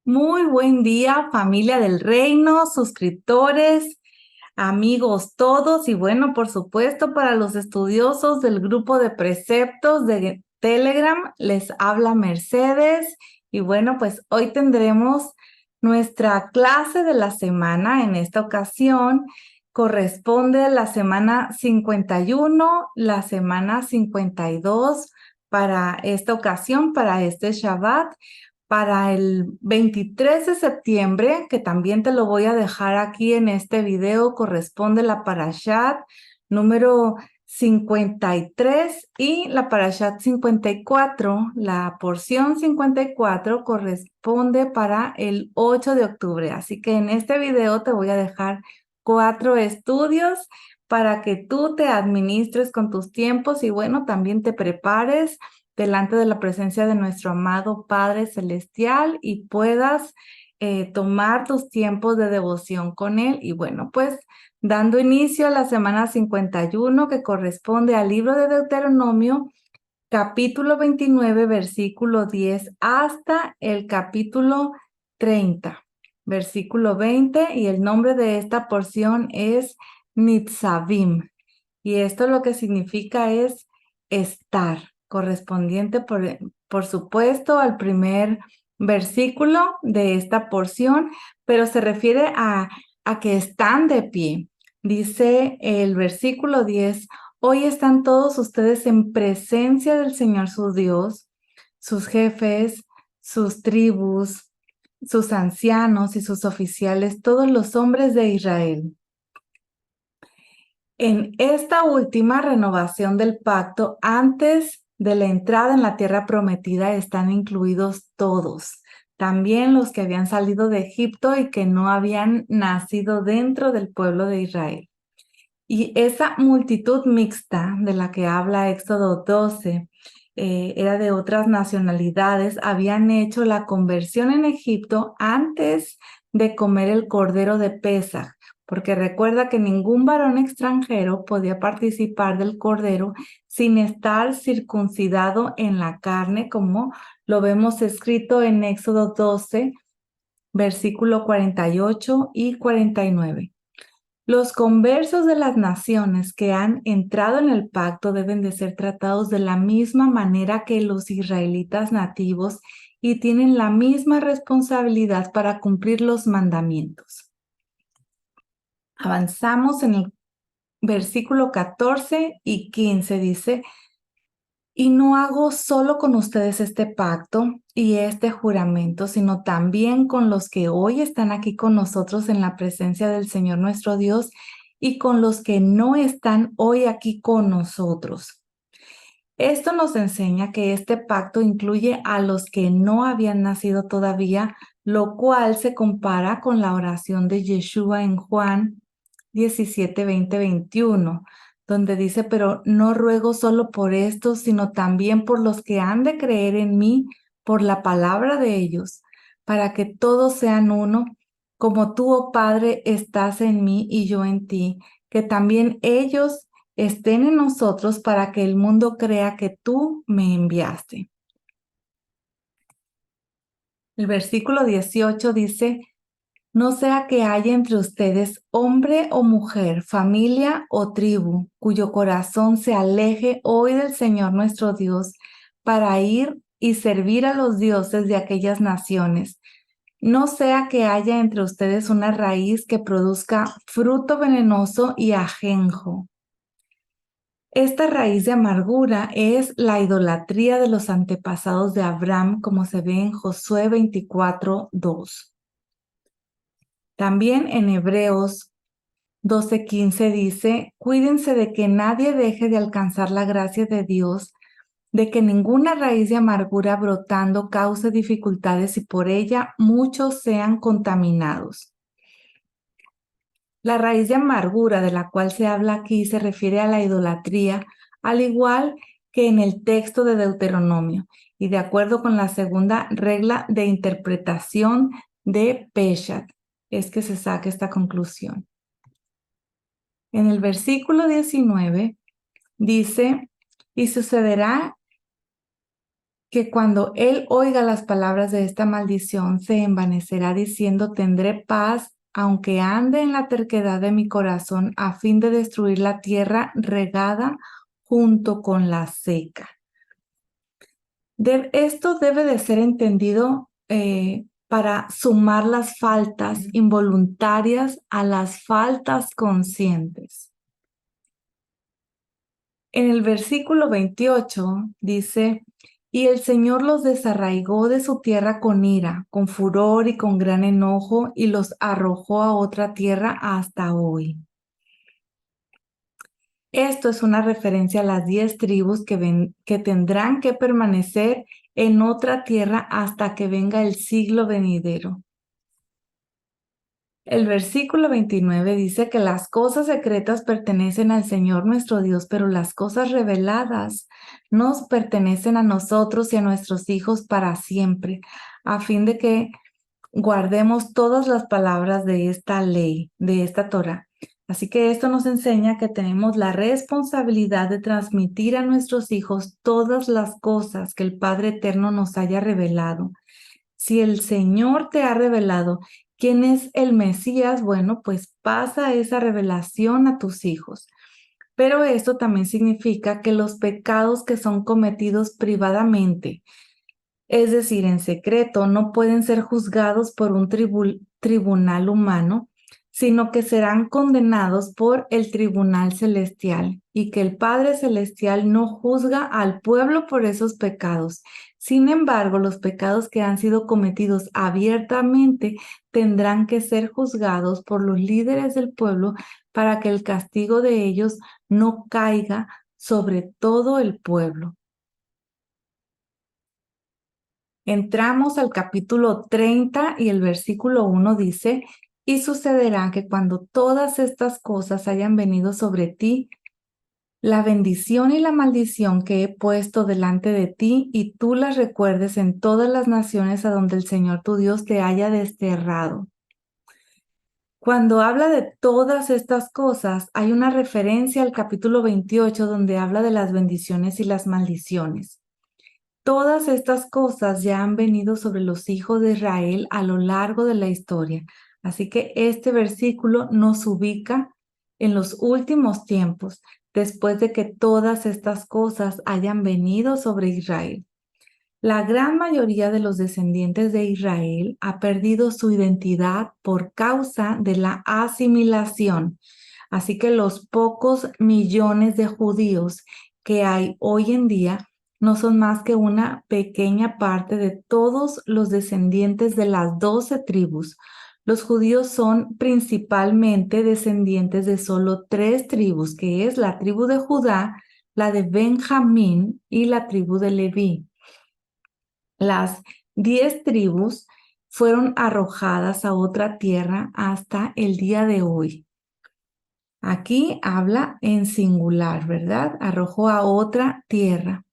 Muy buen día, familia del reino, suscriptores, amigos todos y bueno, por supuesto, para los estudiosos del grupo de preceptos de Telegram, les habla Mercedes y bueno, pues hoy tendremos nuestra clase de la semana. En esta ocasión corresponde a la semana 51, la semana 52 para esta ocasión, para este Shabbat. Para el 23 de septiembre, que también te lo voy a dejar aquí en este video, corresponde la Parashat número 53 y la Parashat 54. La porción 54 corresponde para el 8 de octubre. Así que en este video te voy a dejar 4 estudios para que tú te administres con tus tiempos y bueno, también te prepares delante de la presencia de nuestro amado Padre Celestial y puedas tomar tus tiempos de devoción con Él. Y bueno, pues dando inicio a la semana 51 que corresponde al libro de Deuteronomio, capítulo 29, versículo 10 hasta el capítulo 30, versículo 20, y el nombre de esta porción es Nitzavim. Y esto lo que significa es estar, correspondiente por supuesto al primer versículo de esta porción, pero se refiere a que están de pie. Dice el versículo 10, hoy están todos ustedes en presencia del Señor su Dios, sus jefes, sus tribus, sus ancianos y sus oficiales, todos los hombres de Israel. En esta última renovación del pacto, antes de la entrada en la tierra prometida, están incluidos todos, también los que habían salido de Egipto y que no habían nacido dentro del pueblo de Israel. Y esa multitud mixta de la que habla Éxodo 12, era de otras nacionalidades, habían hecho la conversión en Egipto antes de comer el cordero de Pesaj, porque recuerda que ningún varón extranjero podía participar del cordero sin estar circuncidado en la carne, como lo vemos escrito en Éxodo 12, versículo 48 y 49. Los conversos de las naciones que han entrado en el pacto deben de ser tratados de la misma manera que los israelitas nativos y tienen la misma responsabilidad para cumplir los mandamientos. Avanzamos en el versículo 14 y 15, dice: y no hago solo con ustedes este pacto y este juramento, sino también con los que hoy están aquí con nosotros en la presencia del Señor nuestro Dios y con los que no están hoy aquí con nosotros. Esto nos enseña que este pacto incluye a los que no habían nacido todavía, lo cual se compara con la oración de Yeshua en Juan 17, 20, 21, donde dice: pero no ruego solo por estos, sino también por los que han de creer en mí por la palabra de ellos, para que todos sean uno, como tú, oh Padre, estás en mí y yo en ti, que también ellos estén en nosotros para que el mundo crea que tú me enviaste. El versículo 18 dice: no sea que haya entre ustedes hombre o mujer, familia o tribu, cuyo corazón se aleje hoy del Señor nuestro Dios para ir y servir a los dioses de aquellas naciones. No sea que haya entre ustedes una raíz que produzca fruto venenoso y ajenjo. Esta raíz de amargura es la idolatría de los antepasados de Abraham, como se ve en Josué 24, 2. También en Hebreos 12:15 dice: cuídense de que nadie deje de alcanzar la gracia de Dios, de que ninguna raíz de amargura brotando cause dificultades y por ella muchos sean contaminados. La raíz de amargura de la cual se habla aquí se refiere a la idolatría, al igual que en el texto de Deuteronomio, y de acuerdo con la segunda regla de interpretación de Peshat, es que se saca esta conclusión. En el versículo 19 dice: y sucederá que cuando él oiga las palabras de esta maldición, se envanecerá diciendo, tendré paz, aunque ande en la terquedad de mi corazón, a fin de destruir la tierra regada junto con la seca. Esto debe de ser entendido para sumar las faltas involuntarias a las faltas conscientes. En el versículo 28 dice, y el Señor los desarraigó de su tierra con ira, con furor y con gran enojo, y los arrojó a otra tierra hasta hoy. Esto es una referencia a las 10 tribus que tendrán que permanecer en otra tierra hasta que venga el siglo venidero. El versículo 29 dice que las cosas secretas pertenecen al Señor nuestro Dios, pero las cosas reveladas nos pertenecen a nosotros y a nuestros hijos para siempre, a fin de que guardemos todas las palabras de esta ley, de esta Torá. Así que esto nos enseña que tenemos la responsabilidad de transmitir a nuestros hijos todas las cosas que el Padre Eterno nos haya revelado. Si el Señor te ha revelado quién es el Mesías, bueno, pues pasa esa revelación a tus hijos. Pero esto también significa que los pecados que son cometidos privadamente, es decir, en secreto, no pueden ser juzgados por un tribunal humano, sino que serán condenados por el tribunal celestial, y que el Padre Celestial no juzga al pueblo por esos pecados. Sin embargo, los pecados que han sido cometidos abiertamente tendrán que ser juzgados por los líderes del pueblo para que el castigo de ellos no caiga sobre todo el pueblo. Entramos al capítulo 30 y el versículo 1 dice, y sucederá que cuando todas estas cosas hayan venido sobre ti, la bendición y la maldición que he puesto delante de ti, y tú las recuerdes en todas las naciones a donde el Señor tu Dios te haya desterrado. Cuando habla de todas estas cosas, hay una referencia al capítulo 28 donde habla de las bendiciones y las maldiciones. Todas estas cosas ya han venido sobre los hijos de Israel a lo largo de la historia. Así que este versículo nos ubica en los últimos tiempos, después de que todas estas cosas hayan venido sobre Israel. La gran mayoría de los descendientes de Israel ha perdido su identidad por causa de la asimilación. Así que los pocos millones de judíos que hay hoy en día no son más que una pequeña parte de todos los descendientes de las 12 tribus. Los judíos son principalmente descendientes de solo 3 tribus, que es la tribu de Judá, la de Benjamín y la tribu de Leví. Las 10 tribus fueron arrojadas a otra tierra hasta el día de hoy. Aquí habla en singular, ¿verdad? Arrojó a otra tierra.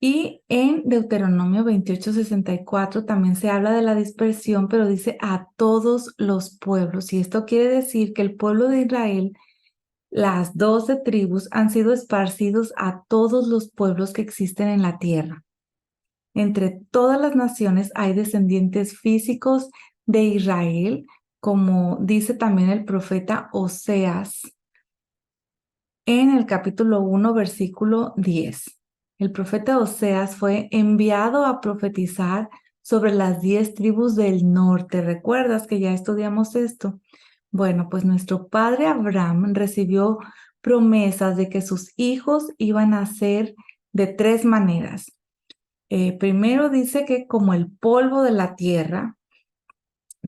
Y en Deuteronomio 28:64 también se habla de la dispersión, pero dice a todos los pueblos. Y esto quiere decir que el pueblo de Israel, las 12 tribus, han sido esparcidos a todos los pueblos que existen en la tierra. Entre todas las naciones hay descendientes físicos de Israel, como dice también el profeta Oseas en el capítulo 1, versículo 10. El profeta Oseas fue enviado a profetizar sobre las 10 tribus del norte. ¿Recuerdas que ya estudiamos esto? Bueno, pues nuestro padre Abraham recibió promesas de que sus hijos iban a ser de 3 maneras. Primero dice que como el polvo de la tierra,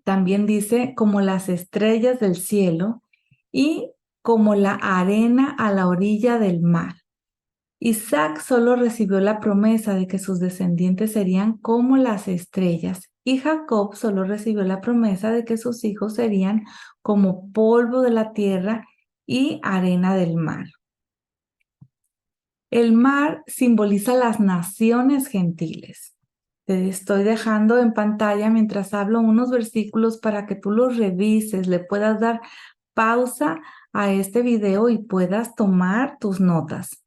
también dice como las estrellas del cielo y como la arena a la orilla del mar. Isaac solo recibió la promesa de que sus descendientes serían como las estrellas, y Jacob solo recibió la promesa de que sus hijos serían como polvo de la tierra y arena del mar. El mar simboliza las naciones gentiles. Te estoy dejando en pantalla mientras hablo unos versículos para que tú los revises, le puedas dar pausa a este video y puedas tomar tus notas.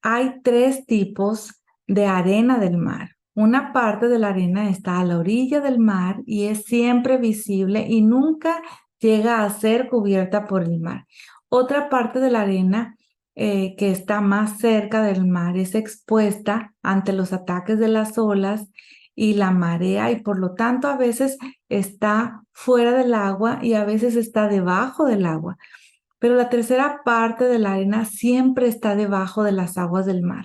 Hay 3 tipos de arena del mar. Una parte de la arena está a la orilla del mar y es siempre visible y nunca llega a ser cubierta por el mar. Otra parte de la arena que está más cerca del mar es expuesta ante los ataques de las olas y la marea y por lo tanto a veces está fuera del agua y a veces está debajo del agua. Pero la tercera parte de la arena siempre está debajo de las aguas del mar.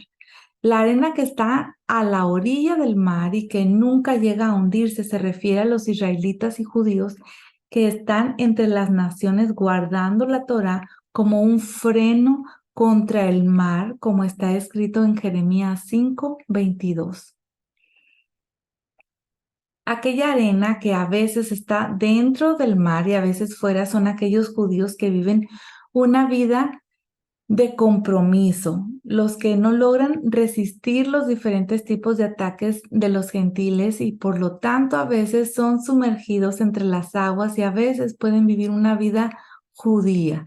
La arena que está a la orilla del mar y que nunca llega a hundirse se refiere a los israelitas y judíos que están entre las naciones guardando la Torá como un freno contra el mar, como está escrito en Jeremías 5:22. Aquella arena que a veces está dentro del mar y a veces fuera son aquellos judíos que viven una vida de compromiso, los que no logran resistir los diferentes tipos de ataques de los gentiles y por lo tanto a veces son sumergidos entre las aguas y a veces pueden vivir una vida judía.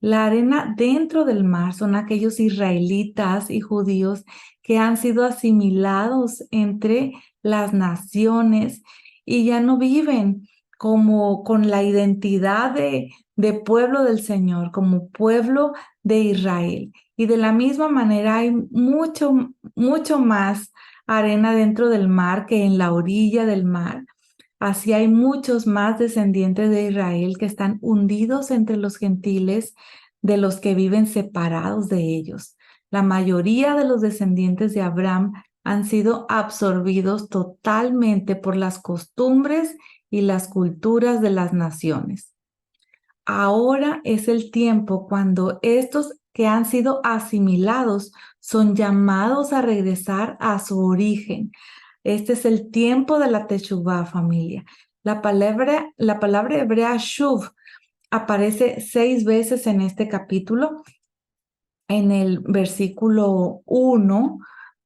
La arena dentro del mar son aquellos israelitas y judíos que han sido asimilados entre las naciones y ya no viven como con la identidad de pueblo del Señor, como pueblo de Israel. Y de la misma manera hay mucho más arena dentro del mar que en la orilla del mar. Así hay muchos más descendientes de Israel que están hundidos entre los gentiles de los que viven separados de ellos. La mayoría de los descendientes de Abraham han sido absorbidos totalmente por las costumbres y las culturas de las naciones. Ahora es el tiempo cuando estos que han sido asimilados son llamados a regresar a su origen. Este es el tiempo de la Teshuvá, familia. La palabra hebrea shuv aparece 6 veces en este capítulo. En el versículo 1,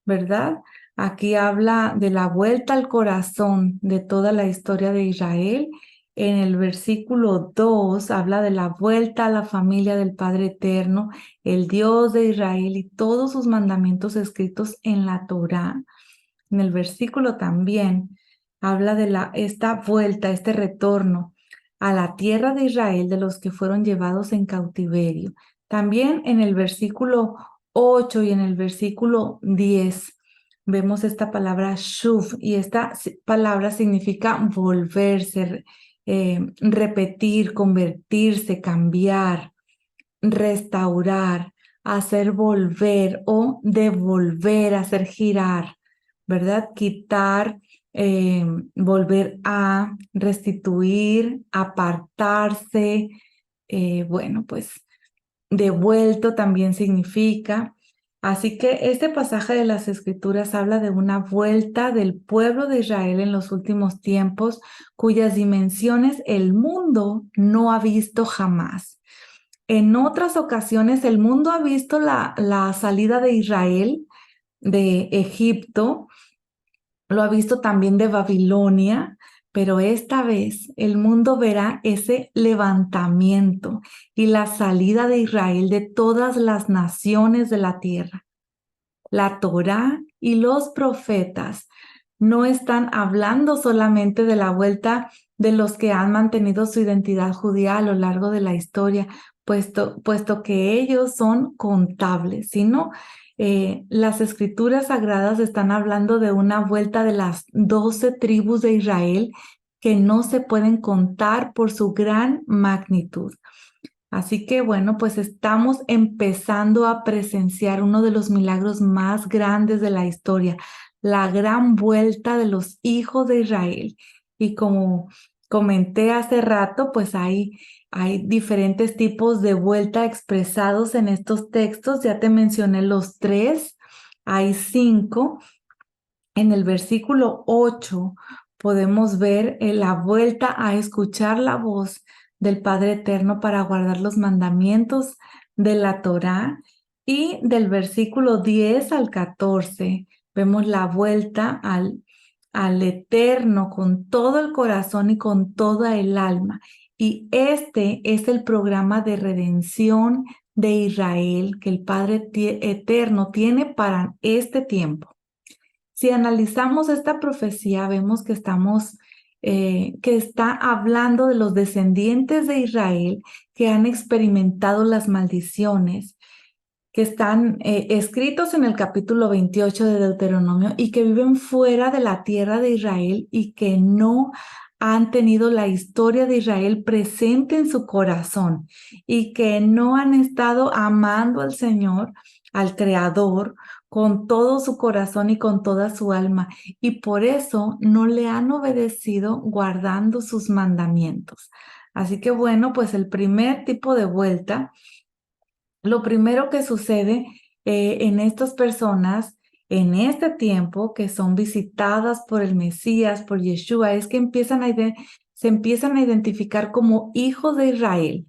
¿verdad? Aquí habla de la vuelta al corazón de toda la historia de Israel. En el versículo 2 habla de la vuelta a la familia del Padre Eterno, el Dios de Israel y todos sus mandamientos escritos en la Torá. En el versículo también habla de esta vuelta, este retorno a la tierra de Israel de los que fueron llevados en cautiverio. También en el versículo 8 y en el versículo 10 vemos esta palabra shuv y esta palabra significa volverse, repetir, convertirse, cambiar, restaurar, hacer volver o devolver, hacer girar, ¿verdad? Quitar, volver a restituir, apartarse, bueno, pues devuelto también significa. Así que este pasaje de las Escrituras habla de una vuelta del pueblo de Israel en los últimos tiempos, cuyas dimensiones el mundo no ha visto jamás. En otras ocasiones el mundo ha visto la salida de Israel de Egipto, lo ha visto también de Babilonia, pero esta vez el mundo verá ese levantamiento y la salida de Israel de todas las naciones de la tierra. La Torá y los profetas no están hablando solamente de la vuelta de los que han mantenido su identidad judía a lo largo de la historia, puesto que ellos son contables, sino las escrituras sagradas están hablando de una vuelta de las 12 tribus de Israel que no se pueden contar por su gran magnitud. Así que bueno, pues estamos empezando a presenciar uno de los milagros más grandes de la historia, la gran vuelta de los hijos de Israel. Y como comenté hace rato, pues hay diferentes tipos de vuelta expresados en estos textos. Ya te mencioné los 3, hay 5. En el versículo 8 podemos ver la vuelta a escuchar la voz del Padre Eterno para guardar los mandamientos de la Torá. Y del versículo 10 al 14 vemos la vuelta al Eterno con todo el corazón y con toda el alma. Y este es el programa de redención de Israel que el Padre Eterno tiene para este tiempo. Si analizamos esta profecía, vemos que que está hablando de los descendientes de Israel que han experimentado las maldiciones que están escritos en el capítulo 28 de Deuteronomio y que viven fuera de la tierra de Israel y que no han tenido la historia de Israel presente en su corazón y que no han estado amando al Señor, al Creador, con todo su corazón y con toda su alma, y por eso no le han obedecido guardando sus mandamientos. Así que bueno, pues el primer tipo de vuelta, lo primero que sucede en estas personas en este tiempo que son visitadas por el Mesías, por Yeshua, es que se empiezan a identificar como hijos de Israel.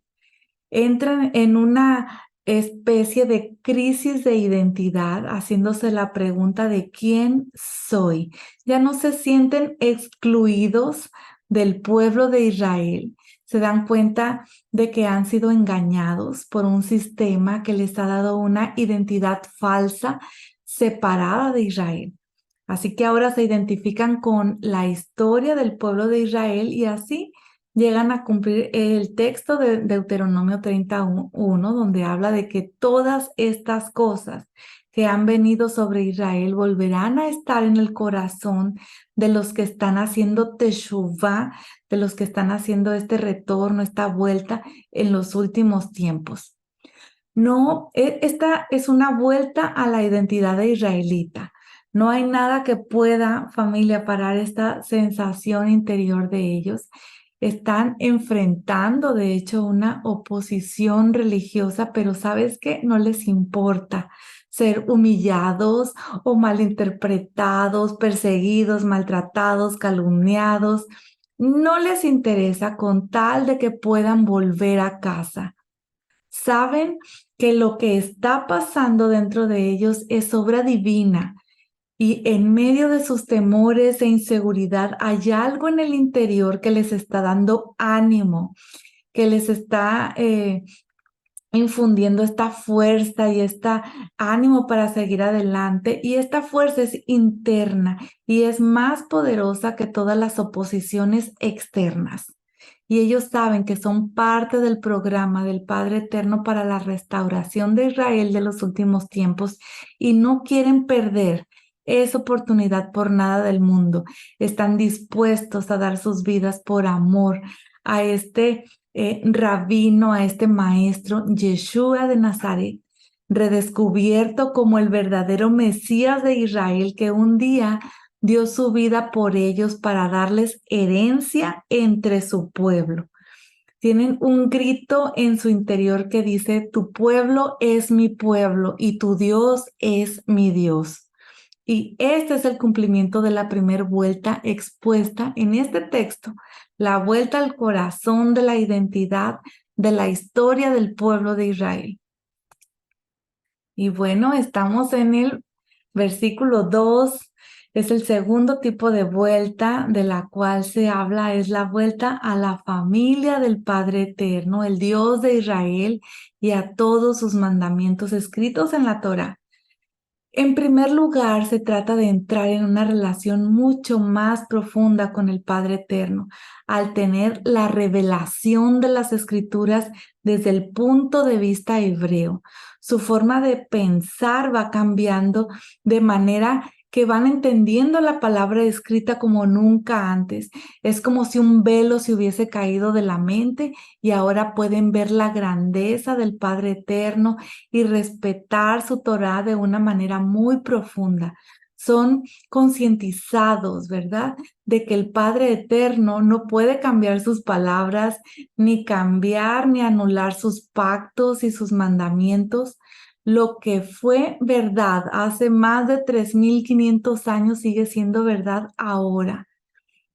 Entran en una especie de crisis de identidad, haciéndose la pregunta de quién soy. Ya no se sienten excluidos del pueblo de Israel. Se dan cuenta de que han sido engañados por un sistema que les ha dado una identidad falsa, separada de Israel. Así que ahora se identifican con la historia del pueblo de Israel y así llegan a cumplir el texto de Deuteronomio 31, donde habla de que todas estas cosas que han venido sobre Israel volverán a estar en el corazón de los que están haciendo teshuvá, de los que están haciendo este retorno, esta vuelta en los últimos tiempos. No, esta es una vuelta a la identidad de israelita. No hay nada que pueda, familia, parar esta sensación interior de ellos. Están enfrentando, de hecho, una oposición religiosa, pero ¿sabes qué? No les importa ser humillados o malinterpretados, perseguidos, maltratados, calumniados. No les interesa con tal de que puedan volver a casa. Saben que lo que está pasando dentro de ellos es obra divina y en medio de sus temores e inseguridad hay algo en el interior que les está dando ánimo, que les está infundiendo esta fuerza y este ánimo para seguir adelante. Y esta fuerza es interna y es más poderosa que todas las oposiciones externas. Y ellos saben que son parte del programa del Padre Eterno para la restauración de Israel de los últimos tiempos y no quieren perder esa oportunidad por nada del mundo. Están dispuestos a dar sus vidas por amor a este rabino, a este maestro, Yeshua de Nazaret, redescubierto como el verdadero Mesías de Israel, que un día dio su vida por ellos para darles herencia entre su pueblo. Tienen un grito en su interior que dice: tu pueblo es mi pueblo y tu Dios es mi Dios. Y este es el cumplimiento de la primera vuelta expuesta en este texto, la vuelta al corazón de la identidad de la historia del pueblo de Israel. Y bueno, estamos en el versículo 2, es el segundo tipo de vuelta de la cual se habla, es la vuelta a la familia del Padre Eterno, el Dios de Israel, y a todos sus mandamientos escritos en la Torá. En primer lugar, se trata de entrar en una relación mucho más profunda con el Padre Eterno, al tener la revelación de las Escrituras desde el punto de vista hebreo. Su forma de pensar va cambiando de manera que van entendiendo la palabra escrita como nunca antes. Es como si un velo se hubiese caído de la mente y ahora pueden ver la grandeza del Padre Eterno y respetar su Torá de una manera muy profunda. Son concientizados, ¿verdad?, de que el Padre Eterno no puede cambiar sus palabras, ni cambiar ni anular sus pactos y sus mandamientos. Lo que fue verdad hace más de 3,500 años sigue siendo verdad ahora.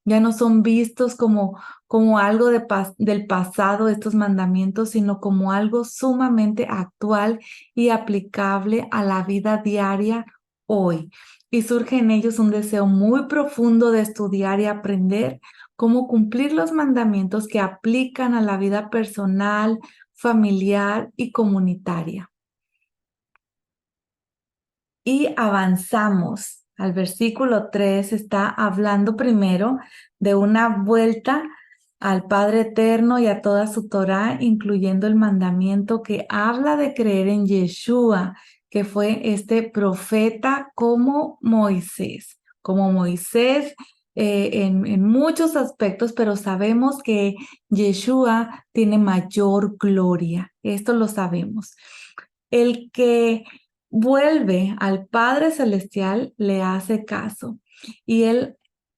Ya no son vistos como algo del pasado, estos mandamientos, sino como algo sumamente actual y aplicable a la vida diaria hoy. Y surge en ellos un deseo muy profundo de estudiar y aprender cómo cumplir los mandamientos que aplican a la vida personal, familiar y comunitaria. Y avanzamos al versículo 3 está hablando primero de una vuelta al Padre Eterno y a toda su Torá, incluyendo el mandamiento que habla de creer en Yeshua, que fue este profeta como Moisés. Como Moisés en muchos aspectos, pero sabemos que Yeshua tiene mayor gloria. Esto lo sabemos. El que vuelve al Padre Celestial le hace caso y él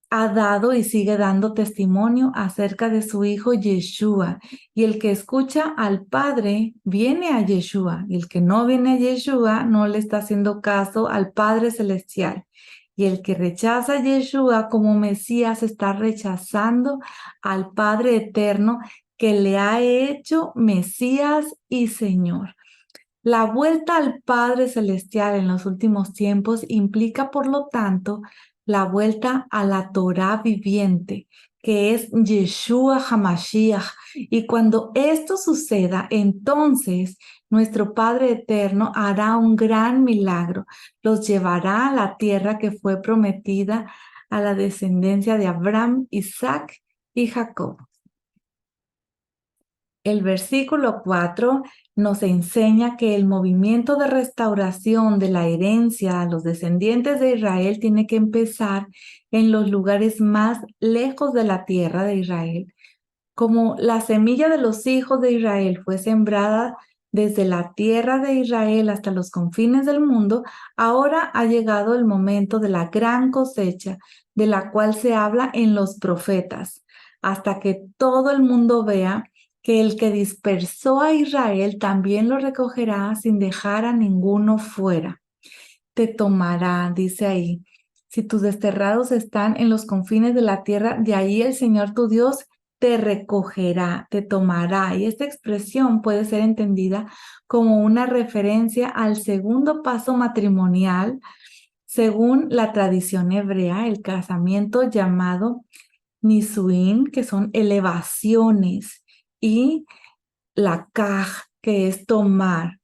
ha dado y sigue dando testimonio acerca de su hijo Yeshua. Y el que escucha al Padre viene a Yeshua. Y el que no viene a Yeshua no le está haciendo caso al Padre Celestial. Y el que rechaza a Yeshua como Mesías está rechazando al Padre Eterno que le ha hecho Mesías y Señor. La vuelta al Padre Celestial en los últimos tiempos implica, por lo tanto, la vuelta a la Torá viviente, que es Yeshua HaMashiach. Y cuando esto suceda, entonces nuestro Padre Eterno hará un gran milagro. Los llevará a la tierra que fue prometida a la descendencia de Abraham, Isaac y Jacob. El versículo 4 nos enseña que el movimiento de restauración de la herencia a los descendientes de Israel tiene que empezar en los lugares más lejos de la tierra de Israel. Como la semilla de los hijos de Israel fue sembrada desde la tierra de Israel hasta los confines del mundo, ahora ha llegado el momento de la gran cosecha, de la cual se habla en los profetas, hasta que todo el mundo vea que el que dispersó a Israel también lo recogerá sin dejar a ninguno fuera. Te tomará, dice ahí. Si tus desterrados están en los confines de la tierra, de ahí el Señor tu Dios te recogerá, te tomará. Y esta expresión puede ser entendida como una referencia al segundo paso matrimonial, según la tradición hebrea, el casamiento llamado Nisuín, que son elevaciones, y la kaj, que es tomar.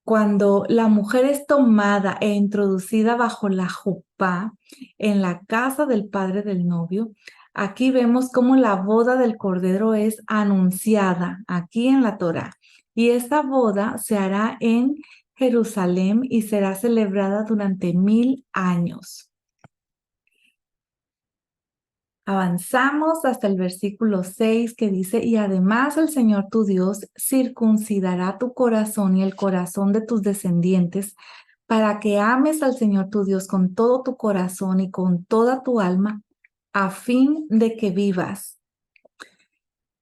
Cuando la mujer es tomada e introducida bajo la jupá en la casa del padre del novio, aquí vemos cómo la boda del cordero es anunciada aquí en la Torá. Y esta boda se hará en Jerusalén y será celebrada durante 1000 años. Avanzamos hasta el versículo 6 que dice, y además el Señor tu Dios circuncidará tu corazón y el corazón de tus descendientes para que ames al Señor tu Dios con todo tu corazón y con toda tu alma, a fin de que vivas.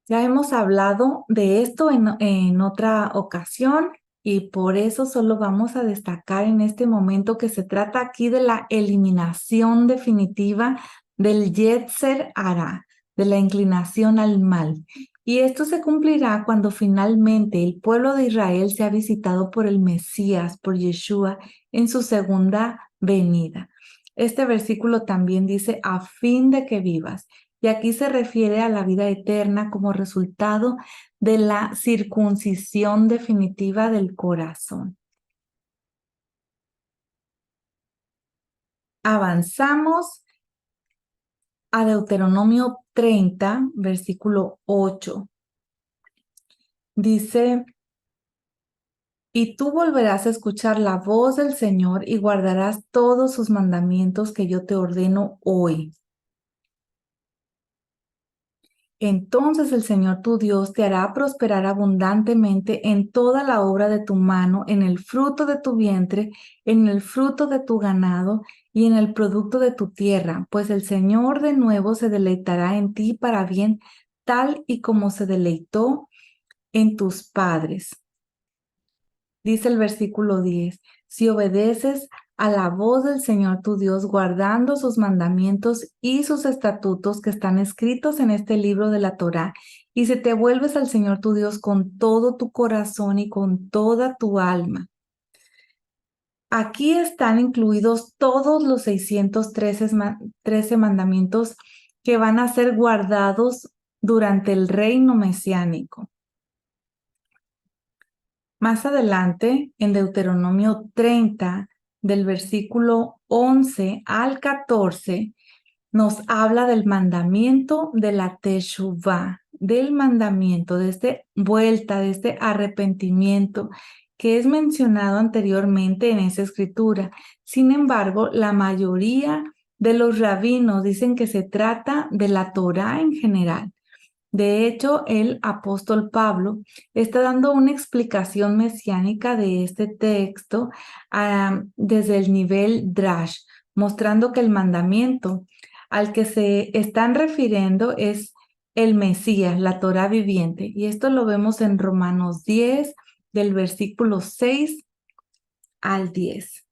Ya hemos hablado de esto en otra ocasión y por eso solo vamos a destacar en este momento que se trata aquí de la eliminación definitiva del Yetzer Hara, de la inclinación al mal. Y esto se cumplirá cuando finalmente el pueblo de Israel sea visitado por el Mesías, por Yeshua, en su segunda venida. Este versículo también dice, a fin de que vivas. Y aquí se refiere a la vida eterna como resultado de la circuncisión definitiva del corazón. Avanzamos a Deuteronomio 30, versículo 8. Dice, y tú volverás a escuchar la voz del Señor y guardarás todos sus mandamientos que yo te ordeno hoy. Entonces el Señor tu Dios te hará prosperar abundantemente en toda la obra de tu mano, en el fruto de tu vientre, en el fruto de tu ganado y en el producto de tu tierra, pues el Señor de nuevo se deleitará en ti para bien, tal y como se deleitó en tus padres. Dice el versículo 10, si obedeces a la voz del Señor tu Dios, guardando sus mandamientos y sus estatutos que están escritos en este libro de la Torá, y si te vuelves al Señor tu Dios con todo tu corazón y con toda tu alma. Aquí están incluidos todos los 613 mandamientos que van a ser guardados durante el reino mesiánico. Más adelante, en Deuteronomio 30, del versículo 11 al 14, nos habla del mandamiento de la Teshuvah, del mandamiento, de esta vuelta, de este arrepentimiento que es mencionado anteriormente en esa escritura. Sin embargo, la mayoría de los rabinos dicen que se trata de la Torá en general. De hecho, el apóstol Pablo está dando una explicación mesiánica de este texto desde el nivel Drash, mostrando que el mandamiento al que se están refiriendo es el Mesías, la Torá viviente. Y esto lo vemos en Romanos 10, del versículo 6 al 10.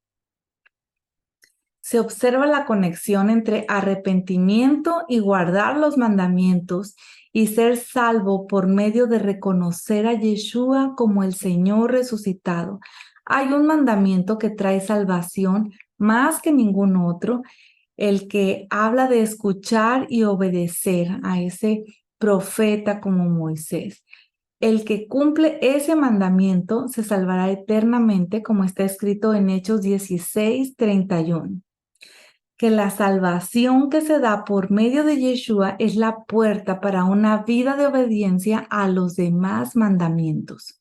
Se observa la conexión entre arrepentimiento y guardar los mandamientos y ser salvo por medio de reconocer a Yeshua como el Señor resucitado. Hay un mandamiento que trae salvación más que ningún otro, el que habla de escuchar y obedecer a ese profeta como Moisés. El que cumple ese mandamiento se salvará eternamente, como está escrito en Hechos 16:31. Que la salvación que se da por medio de Yeshua es la puerta para una vida de obediencia a los demás mandamientos.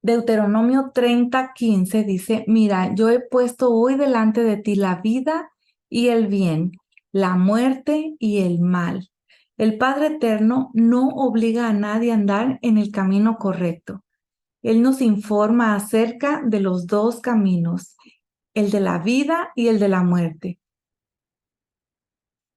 Deuteronomio 30:15 dice, mira, yo he puesto hoy delante de ti la vida y el bien, la muerte y el mal. El Padre Eterno no obliga a nadie a andar en el camino correcto. Él nos informa acerca de los dos caminos, el de la vida y el de la muerte.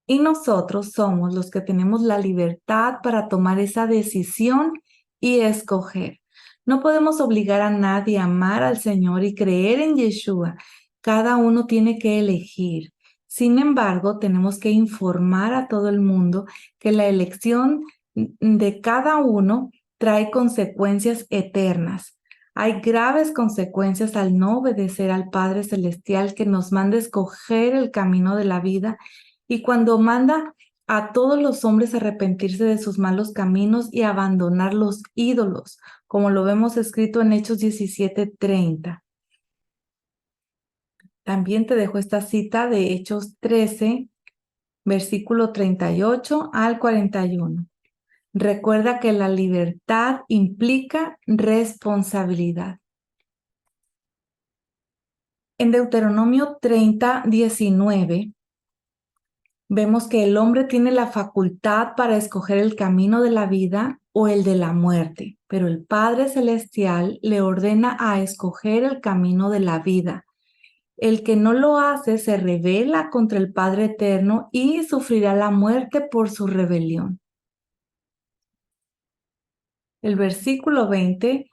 Y nosotros somos los que tenemos la libertad para tomar esa decisión y escoger. No podemos obligar a nadie a amar al Señor y creer en Yeshua. Cada uno tiene que elegir. Sin embargo, tenemos que informar a todo el mundo que la elección de cada uno trae consecuencias eternas. Hay graves consecuencias al no obedecer al Padre Celestial que nos manda escoger el camino de la vida y cuando manda a todos los hombres a arrepentirse de sus malos caminos y abandonar los ídolos, como lo vemos escrito en Hechos 17:30. También te dejo esta cita de Hechos 13, versículo 38 al 41. Recuerda que la libertad implica responsabilidad. En Deuteronomio 30:19 vemos que el hombre tiene la facultad para escoger el camino de la vida o el de la muerte, pero el Padre Celestial le ordena a escoger el camino de la vida. El que no lo hace se rebela contra el Padre Eterno y sufrirá la muerte por su rebelión. El versículo 20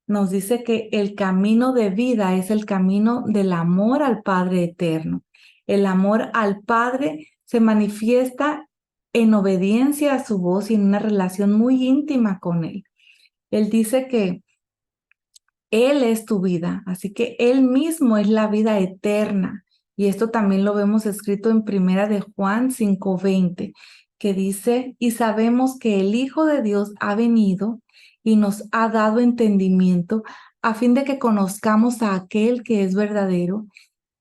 nos dice que el camino de vida es el camino del amor al Padre Eterno. El amor al Padre se manifiesta en obediencia a su voz y en una relación muy íntima con Él. Él dice que Él es tu vida, así que Él mismo es la vida eterna. Y esto también lo vemos escrito en Primera de Juan 5:20, que dice, y sabemos que el Hijo de Dios ha venido y nos ha dado entendimiento a fin de que conozcamos a aquel que es verdadero.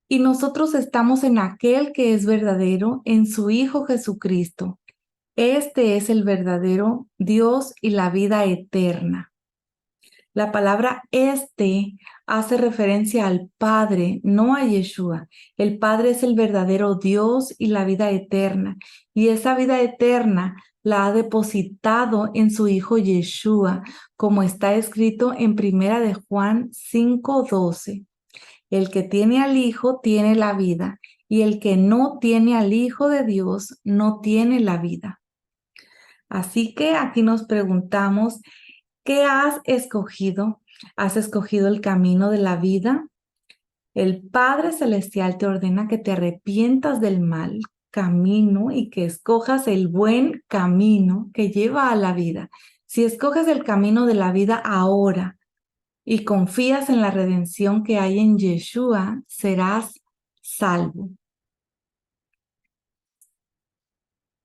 Y nosotros estamos en aquel que es verdadero, en su Hijo Jesucristo. Este es el verdadero Dios y la vida eterna. La palabra hace referencia al Padre, no a Yeshua. El Padre es el verdadero Dios y la vida eterna. Y esa vida eterna la ha depositado en su Hijo Yeshua, como está escrito en Primera de Juan 5:12. El que tiene al Hijo tiene la vida, y el que no tiene al Hijo de Dios no tiene la vida. Así que aquí nos preguntamos, ¿qué has escogido? ¿Has escogido el camino de la vida? El Padre Celestial te ordena que te arrepientas del mal camino y que escojas el buen camino que lleva a la vida. Si escoges el camino de la vida ahora y confías en la redención que hay en Yeshua, serás salvo.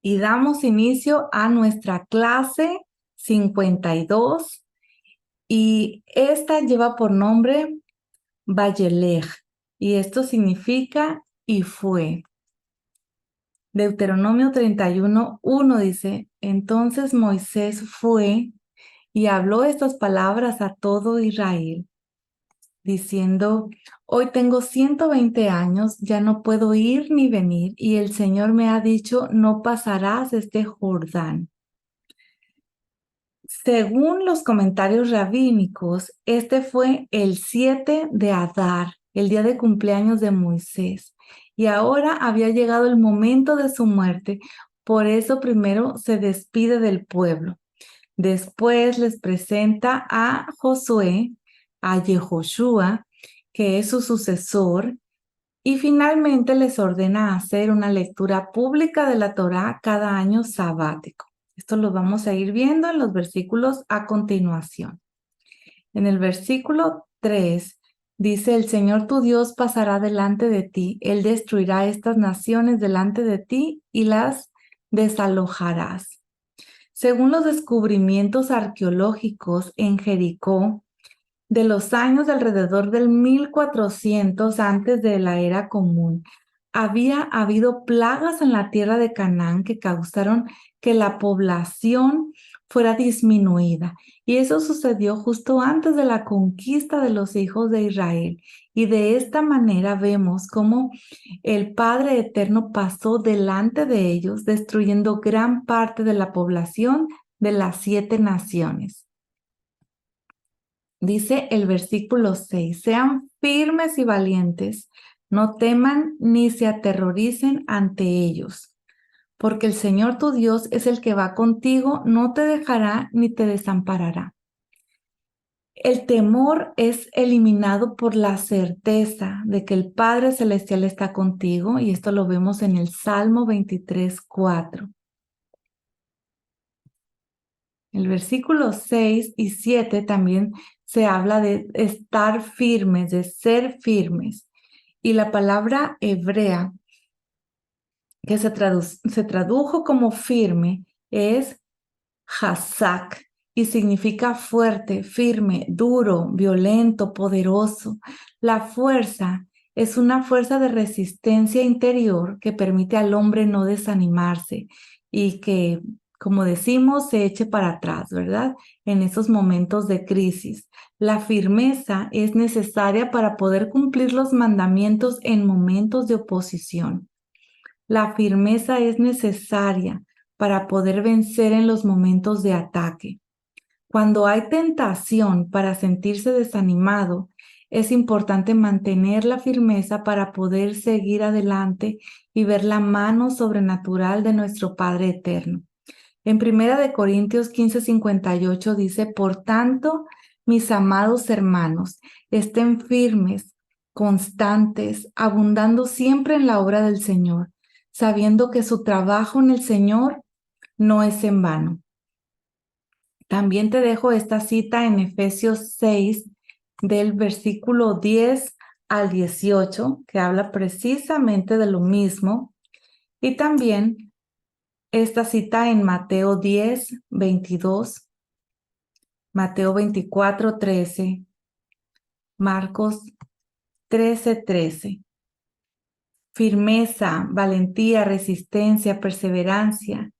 Y damos inicio a nuestra clase 52. Y esta lleva por nombre Vayelej, y esto significa y fue. Deuteronomio 31:1 dice, entonces Moisés fue y habló estas palabras a todo Israel, diciendo, hoy tengo 120 años, ya no puedo ir ni venir, y el Señor me ha dicho, no pasarás este Jordán. Según los comentarios rabínicos, este fue el 7 de Adar, el día de cumpleaños de Moisés, y ahora había llegado el momento de su muerte, por eso primero se despide del pueblo. Después les presenta a Josué, a Yehoshua, que es su sucesor, y finalmente les ordena hacer una lectura pública de la Torá cada año sabático. Esto lo vamos a ir viendo en los versículos a continuación. En el versículo 3 dice, el Señor tu Dios pasará delante de ti, Él destruirá estas naciones delante de ti y las desalojarás. Según los descubrimientos arqueológicos en Jericó, de los años de alrededor del 1400 antes de la era común, había habido plagas en la tierra de Canaán que causaron que la población fuera disminuida. Y eso sucedió justo antes de la conquista de los hijos de Israel. Y de esta manera vemos cómo el Padre Eterno pasó delante de ellos, destruyendo gran parte de la población de las 7 naciones. Dice el versículo 6, sean firmes y valientes, no teman ni se aterroricen ante ellos, porque el Señor tu Dios es el que va contigo, no te dejará ni te desamparará. El temor es eliminado por la certeza de que el Padre Celestial está contigo, y esto lo vemos en el Salmo 23:4. El versículo 6 y 7 también se habla de estar firmes, de ser firmes. Y la palabra hebrea que se tradujo como firme es hazak y significa fuerte, firme, duro, violento, poderoso. La fuerza es una fuerza de resistencia interior que permite al hombre no desanimarse y que, como decimos, se eche para atrás, ¿verdad? En esos momentos de crisis. La firmeza es necesaria para poder cumplir los mandamientos en momentos de oposición. La firmeza es necesaria para poder vencer en los momentos de ataque. Cuando hay tentación para sentirse desanimado, es importante mantener la firmeza para poder seguir adelante y ver la mano sobrenatural de nuestro Padre Eterno. En 1 Corintios 15:58 dice, por tanto, mis amados hermanos, estén firmes, constantes, abundando siempre en la obra del Señor, sabiendo que su trabajo en el Señor no es en vano. También te dejo esta cita en Efesios 6, del versículo 10 al 18, que habla precisamente de lo mismo. Y también esta cita en Mateo 10:22, Mateo 24:13, Marcos 13:13. Firmeza, valentía, resistencia, perseverancia.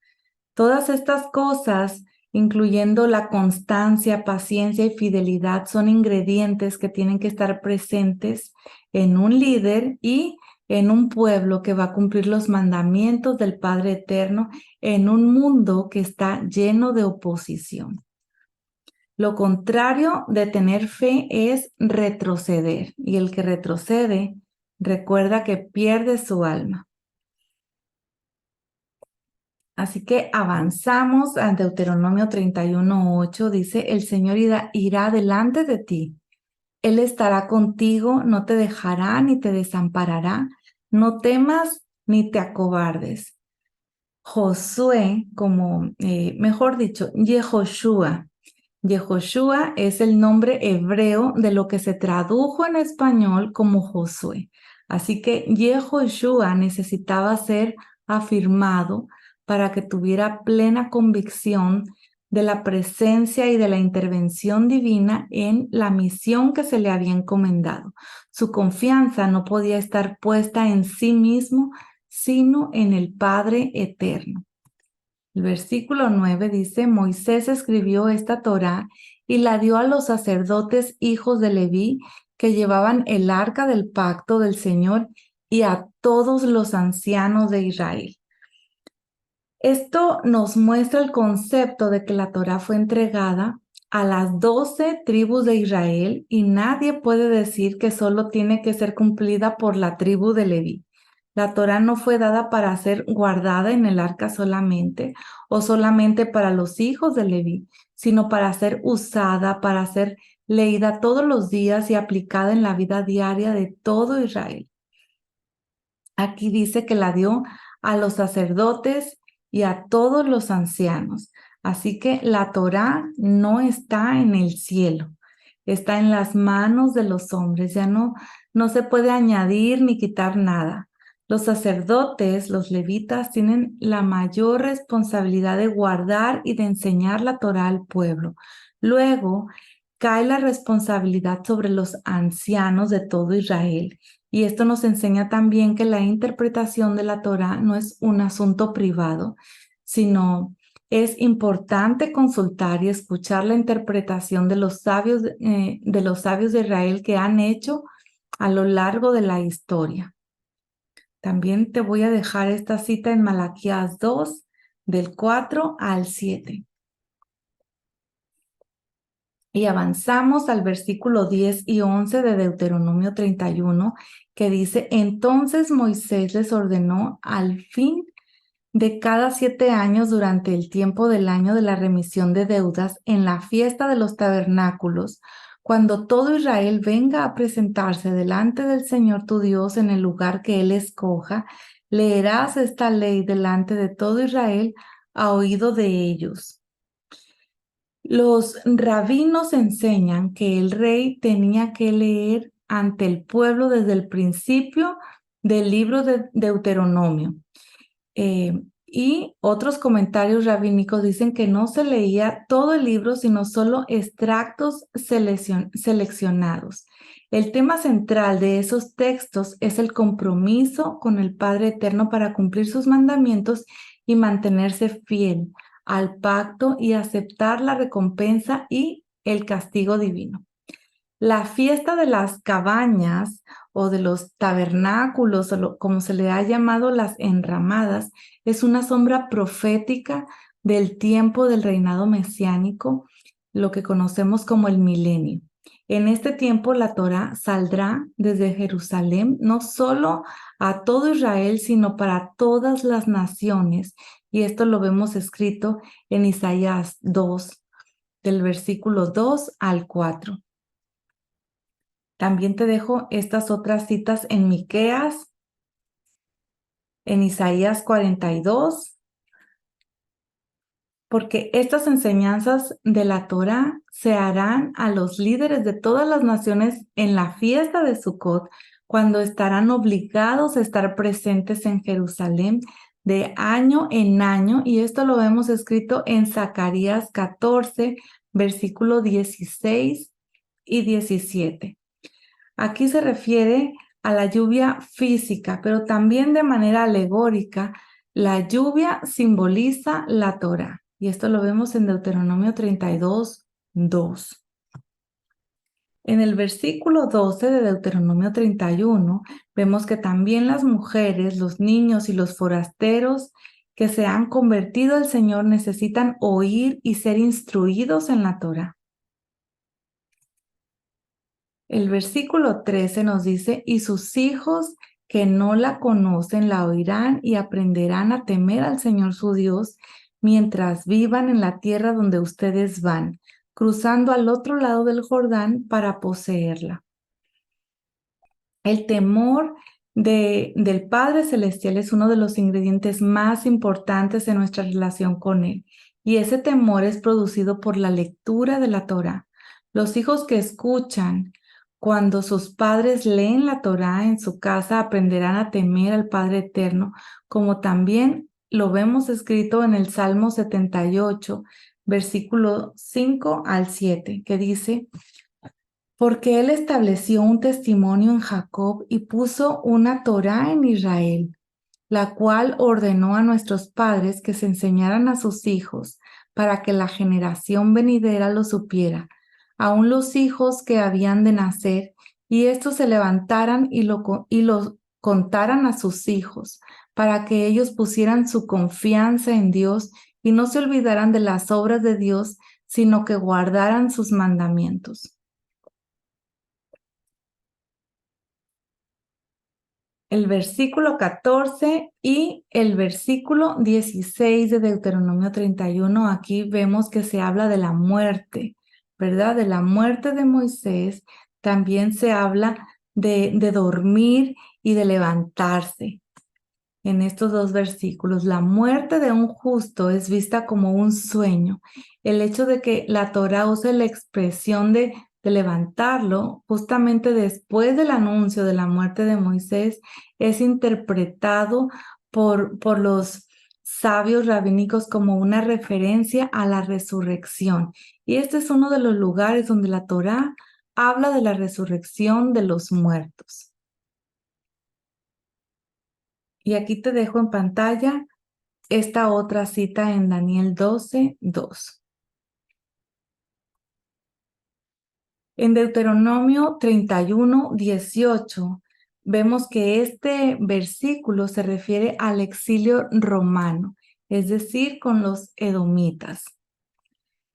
Todas estas cosas, incluyendo la constancia, paciencia y fidelidad, son ingredientes que tienen que estar presentes en un líder y en un pueblo que va a cumplir los mandamientos del Padre Eterno en un mundo que está lleno de oposición. Lo contrario de tener fe es retroceder, y el que retrocede recuerda que pierde su alma. Así que avanzamos a Deuteronomio 31:8, dice, el Señor irá delante de ti. Él estará contigo, no te dejará ni te desamparará. No temas ni te acobardes. Josué, mejor dicho, Yehoshua. Yehoshua es el nombre hebreo de lo que se tradujo en español como Josué. Así que Yehoshua necesitaba ser afirmado para que tuviera plena convicción de la presencia y de la intervención divina en la misión que se le había encomendado. Su confianza no podía estar puesta en sí mismo, sino en el Padre eterno. El versículo 9 dice: Moisés escribió esta Torá y la dio a los sacerdotes hijos de Leví que llevaban el arca del pacto del Señor y a todos los ancianos de Israel. Esto nos muestra el concepto de que la Torá fue entregada a las 12 tribus de Israel y nadie puede decir que solo tiene que ser cumplida por la tribu de Leví. La Torá no fue dada para ser guardada en el arca solamente o solamente para los hijos de Leví, sino para ser usada, para ser leída todos los días y aplicada en la vida diaria de todo Israel. Aquí dice que la dio a los sacerdotes y a todos los ancianos. Así que la Torá no está en el cielo, está en las manos de los hombres. Ya no se puede añadir ni quitar nada. Los sacerdotes, los levitas, tienen la mayor responsabilidad de guardar y de enseñar la Torá al pueblo. Luego cae la responsabilidad sobre los ancianos de todo Israel. Y esto nos enseña también que la interpretación de la Torá no es un asunto privado, sino es importante consultar y escuchar la interpretación de los sabios de Israel que han hecho a lo largo de la historia. También te voy a dejar esta cita en Malaquías 2, del 4 al 7. Y avanzamos al versículo 10 y 11 de Deuteronomio 31, que dice: Entonces Moisés les ordenó al fin de cada 7 años durante el tiempo del año de la remisión de deudas en la fiesta de los tabernáculos, cuando todo Israel venga a presentarse delante del Señor tu Dios en el lugar que Él escoja, leerás esta ley delante de todo Israel a oído de ellos. Los rabinos enseñan que el rey tenía que leer ante el pueblo desde el principio del libro de Deuteronomio. Y otros comentarios rabínicos dicen que no se leía todo el libro, sino solo extractos seleccionados. El tema central de esos textos es el compromiso con el Padre Eterno para cumplir sus mandamientos y mantenerse fiel al pacto y aceptar la recompensa y el castigo divino. La fiesta de las cabañas o de los tabernáculos, o como se le ha llamado las enramadas, es una sombra profética del tiempo del reinado mesiánico, lo que conocemos como el milenio. En este tiempo la Torá saldrá desde Jerusalén no solo a todo Israel, sino para todas las naciones. Y esto lo vemos escrito en Isaías 2, del versículo 2 al 4. También te dejo estas otras citas en Miqueas, en Isaías 42, porque estas enseñanzas de la Torá se harán a los líderes de todas las naciones en la fiesta de Sucot, cuando estarán obligados a estar presentes en Jerusalén de año en año, y esto lo vemos escrito en Zacarías 14, versículo 16 y 17. Aquí se refiere a la lluvia física, pero también de manera alegórica, la lluvia simboliza la Torá. Y esto lo vemos en Deuteronomio 32, 2. En el versículo 12 de Deuteronomio 31, vemos que también las mujeres, los niños y los forasteros que se han convertido al Señor necesitan oír y ser instruidos en la Torá. El versículo 13 nos dice: y sus hijos que no la conocen la oirán y aprenderán a temer al Señor su Dios mientras vivan en la tierra donde ustedes van, cruzando al otro lado del Jordán para poseerla. El temor del Padre Celestial es uno de los ingredientes más importantes en nuestra relación con Él, y ese temor es producido por la lectura de la Torá. Los hijos que escuchan cuando sus padres leen la Torá en su casa aprenderán a temer al Padre Eterno, como también lo vemos escrito en el Salmo 78, versículo 5 al 7, que dice: porque él estableció un testimonio en Jacob y puso una Torá en Israel, la cual ordenó a nuestros padres que se enseñaran a sus hijos, para que la generación venidera lo supiera, aun los hijos que habían de nacer, y estos se levantaran y lo contaran a sus hijos, para que ellos pusieran su confianza en Dios y no se olvidaran de las obras de Dios, sino que guardaran sus mandamientos. El versículo 14 y el versículo 16 de Deuteronomio 31, aquí vemos que se habla de la muerte, ¿verdad? De la muerte de Moisés. También se habla de dormir y de levantarse. En estos dos versículos, la muerte de un justo es vista como un sueño. El hecho de que la Torá use la expresión de levantarlo justamente después del anuncio de la muerte de Moisés es interpretado por los sabios rabínicos como una referencia a la resurrección. Y este es uno de los lugares donde la Torá habla de la resurrección de los muertos. Y aquí te dejo en pantalla esta otra cita en Daniel 12:2. En Deuteronomio 31:18 vemos que este versículo se refiere al exilio romano, es decir, con los edomitas.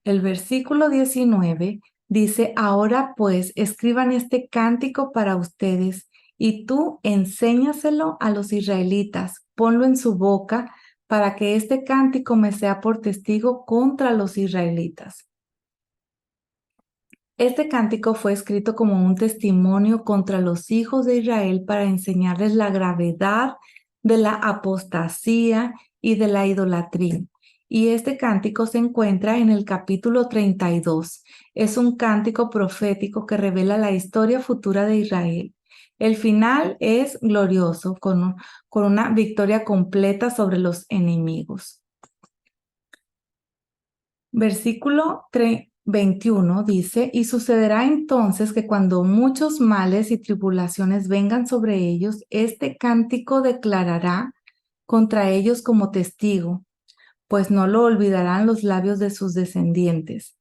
El versículo 19 dice: ahora pues escriban este cántico para ustedes y tú enséñaselo a los israelitas, ponlo en su boca para que este cántico me sea por testigo contra los israelitas. Este cántico fue escrito como un testimonio contra los hijos de Israel para enseñarles la gravedad de la apostasía y de la idolatría. Y este cántico se encuentra en el capítulo 32. Es un cántico profético que revela la historia futura de Israel. El final es glorioso, con una victoria completa sobre los enemigos. Versículo 21 dice: y sucederá entonces que cuando muchos males y tribulaciones vengan sobre ellos, este cántico declarará contra ellos como testigo, pues no lo olvidarán los labios de sus descendientes,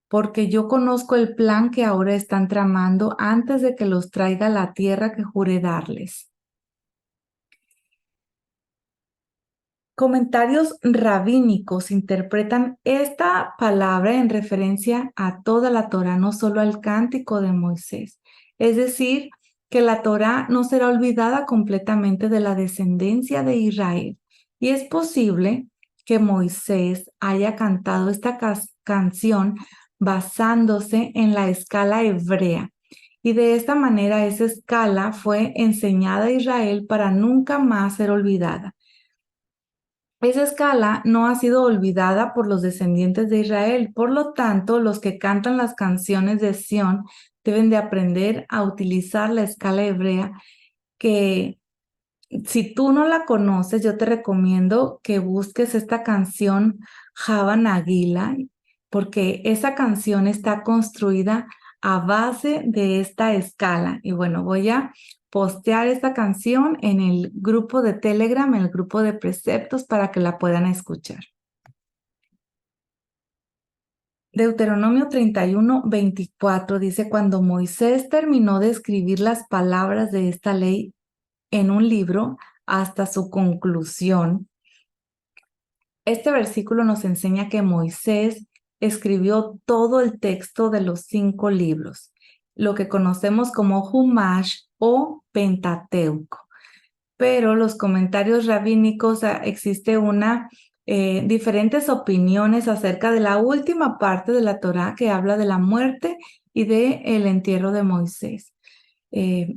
porque yo conozco el plan que ahora están tramando antes de que los traiga a la tierra que juré darles. Comentarios rabínicos interpretan esta palabra en referencia a toda la Torá, no solo al cántico de Moisés. Es decir, que la Torá no será olvidada completamente de la descendencia de Israel. Y es posible que Moisés haya cantado esta canción basándose en la escala hebrea. Y de esta manera esa escala fue enseñada a Israel para nunca más ser olvidada. Esa escala no ha sido olvidada por los descendientes de Israel. Por lo tanto, los que cantan las canciones de Sión deben de aprender a utilizar la escala hebrea, que si tú no la conoces, yo te recomiendo que busques esta canción Hava Nagila, porque esa canción está construida a base de esta escala. Y bueno, voy a postear esta canción en el grupo de Telegram, en el grupo de preceptos, para que la puedan escuchar. Deuteronomio 31:24 dice: cuando Moisés terminó de escribir las palabras de esta ley en un libro hasta su conclusión, este versículo nos enseña que Moisés escribió todo el texto de los 5 libros, lo que conocemos como Humash o Pentateuco. Pero los comentarios rabínicos, existe diferentes opiniones acerca de la última parte de la Torá que habla de la muerte y del entierro de Moisés.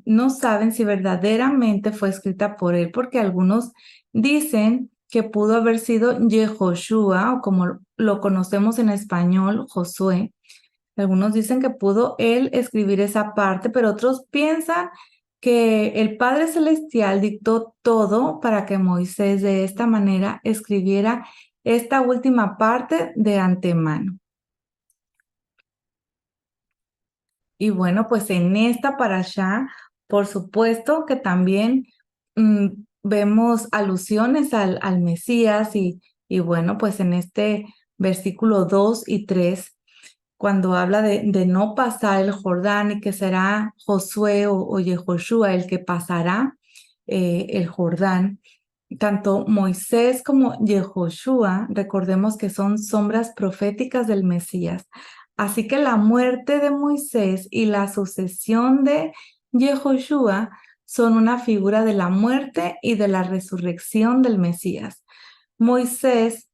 No saben si verdaderamente fue escrita por él, porque algunos dicen que pudo haber sido Yehoshua, o como lo conocemos en español, Josué. Algunos dicen que pudo él escribir esa parte, pero otros piensan que el Padre Celestial dictó todo para que Moisés de esta manera escribiera esta última parte de antemano. Y bueno, pues en esta parashá, por supuesto que también vemos alusiones al Mesías y bueno, pues en este versículo 2 y 3, cuando habla de no pasar el Jordán y que será Josué o Yehoshua el que pasará el Jordán, tanto Moisés como Yehoshua, recordemos que son sombras proféticas del Mesías. Así que la muerte de Moisés y la sucesión de Yehoshua son una figura de la muerte y de la resurrección del Mesías. Moisés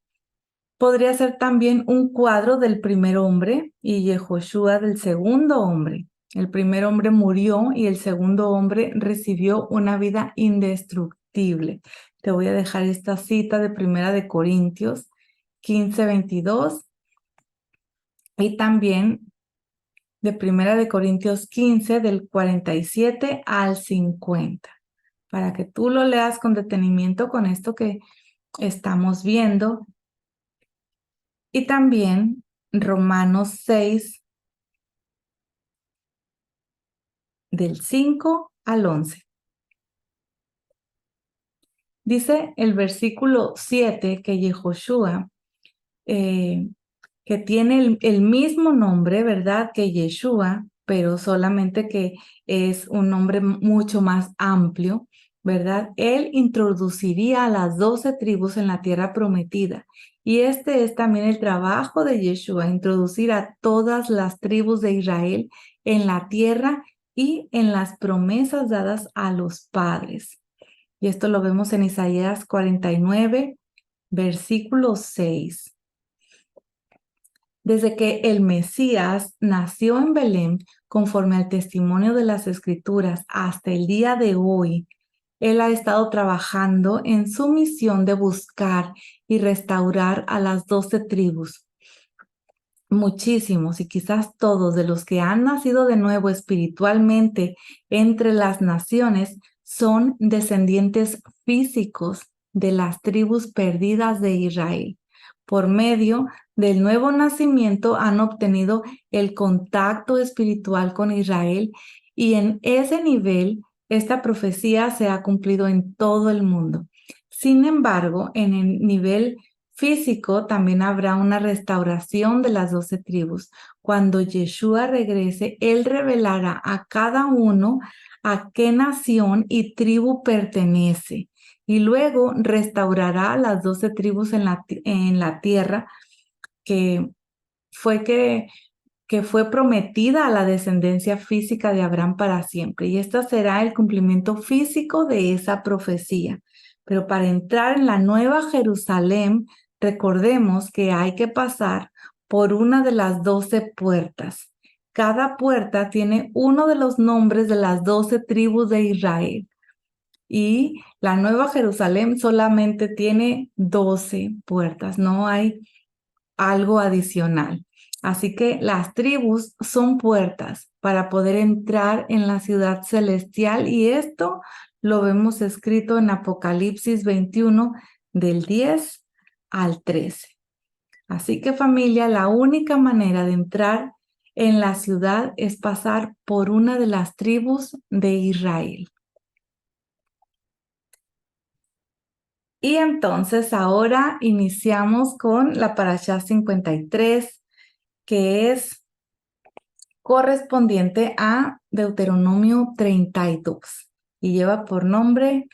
podría ser también un cuadro del primer hombre y Yehoshua del segundo hombre. El primer hombre murió y el segundo hombre recibió una vida indestructible. Te voy a dejar esta cita de Primera de Corintios 15:22 y también de Primera de Corintios 15 del 47 al 50, para que tú lo leas con detenimiento con esto que estamos viendo. Y también Romanos 6 del 5 al 11. Dice el versículo 7 que Yehoshua, que tiene el mismo nombre, ¿verdad? Que Yeshua, pero solamente que es un nombre mucho más amplio, ¿verdad? Él introduciría a las 12 tribus en la tierra prometida. Y este es también el trabajo de Yeshua, introducir a todas las tribus de Israel en la tierra y en las promesas dadas a los padres. Y esto lo vemos en Isaías 49, versículo 6. Desde que el Mesías nació en Belén, conforme al testimonio de las Escrituras, hasta el día de hoy, él ha estado trabajando en su misión de buscar y restaurar a las 12 tribus. Muchísimos y quizás todos de los que han nacido de nuevo espiritualmente entre las naciones son descendientes físicos de las tribus perdidas de Israel. Por medio del nuevo nacimiento han obtenido el contacto espiritual con Israel y en ese nivel esta profecía se ha cumplido en todo el mundo. Sin embargo, en el nivel físico también habrá una restauración de las 12 tribus. Cuando Yeshua regrese, él revelará a cada uno a qué nación y tribu pertenece. Y luego restaurará a las 12 tribus en la tierra que fue prometida a la descendencia física de Abraham para siempre. Y este será el cumplimiento físico de esa profecía. Pero para entrar en la nueva Jerusalén, recordemos que hay que pasar por una de las 12 puertas. Cada puerta tiene uno de los nombres de las 12 tribus de Israel. Y la nueva Jerusalén solamente tiene 12 puertas, no hay algo adicional. Así que las tribus son puertas para poder entrar en la ciudad celestial y esto lo vemos escrito en Apocalipsis 21 del 10 al 13. Así que familia, la única manera de entrar en la ciudad es pasar por una de las tribus de Israel. Y entonces ahora iniciamos con la parashá 53, que es correspondiente a Deuteronomio 32 y lleva por nombre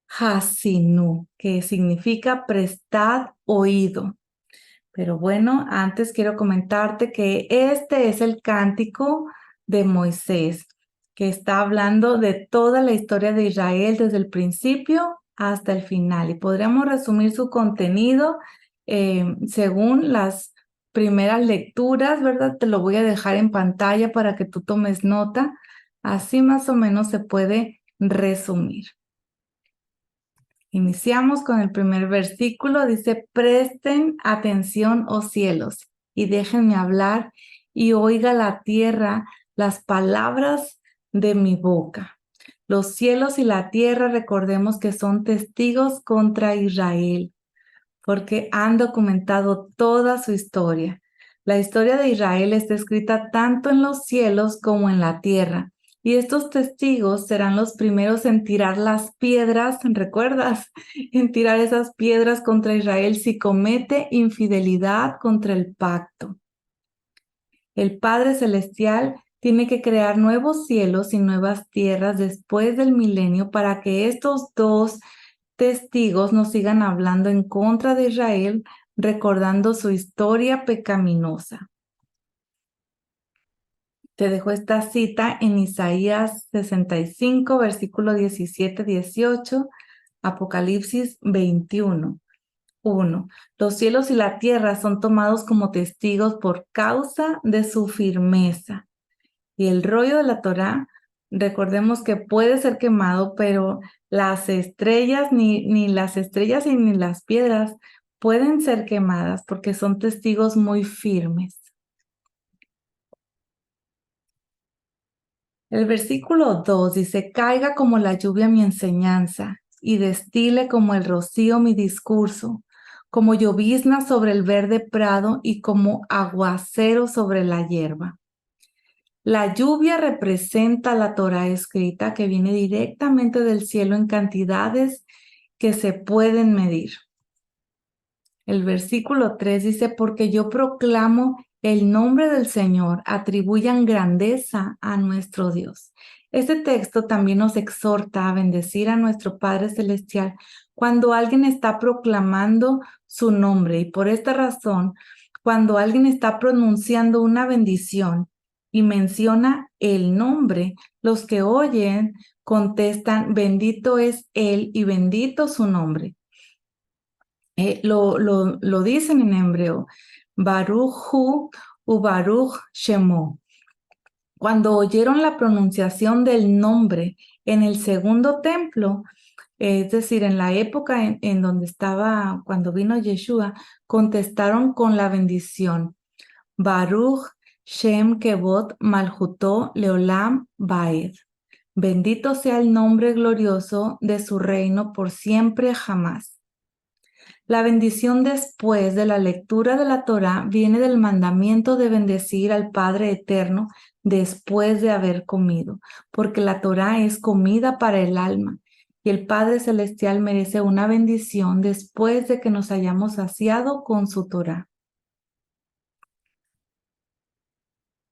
Hasinú, que significa prestad oído. Pero bueno, antes quiero comentarte que este es el cántico de Moisés, que está hablando de toda la historia de Israel desde el principio hasta el final. Y podríamos resumir su contenido según las primeras lecturas, ¿verdad? Te lo voy a dejar en pantalla para que tú tomes nota. Así más o menos se puede resumir. Iniciamos con el primer versículo, dice, presten atención, oh cielos, y déjenme hablar, y oiga la tierra las palabras de mi boca. Los cielos y la tierra, recordemos que son testigos contra Israel. porque han documentado toda su historia. La historia de Israel está escrita tanto en los cielos como en la tierra. Y estos testigos serán los primeros en tirar las piedras, ¿recuerdas? En tirar esas piedras contra Israel si comete infidelidad contra el pacto. El Padre Celestial tiene que crear nuevos cielos y nuevas tierras después del milenio para que estos dos testigos nos sigan hablando en contra de Israel, recordando su historia pecaminosa. Te dejo esta cita en Isaías 65, versículo 17-18, Apocalipsis 21. 1. Los cielos y la tierra son tomados como testigos por causa de su firmeza. Y el rollo de la Torá, recordemos que puede ser quemado, pero las estrellas, ni las estrellas y ni las piedras pueden ser quemadas porque son testigos muy firmes. El versículo 2 dice, caiga como la lluvia mi enseñanza y destile como el rocío mi discurso, como llovizna sobre el verde prado y como aguacero sobre la hierba. La lluvia representa la Torá escrita que viene directamente del cielo en cantidades que se pueden medir. El versículo 3 dice, porque yo proclamo el nombre del Señor, atribuyan grandeza a nuestro Dios. Este texto también nos exhorta a bendecir a nuestro Padre Celestial cuando alguien está proclamando su nombre. Y por esta razón, cuando alguien está pronunciando una bendición y menciona el nombre, los que oyen contestan, bendito es Él y bendito su nombre. Lo dicen en hebreo, Baruch Hu u Baruch Shemo. Cuando oyeron la pronunciación del nombre en el segundo templo, es decir, en la época en donde estaba, cuando vino Yeshua, contestaron con la bendición, Baruch Shem Kevod Malhutó Leolam Baed. Bendito sea el nombre glorioso de su reino por siempre jamás. La bendición después de la lectura de la Torá viene del mandamiento de bendecir al Padre Eterno después de haber comido, porque la Torá es comida para el alma y el Padre Celestial merece una bendición después de que nos hayamos saciado con su Torá.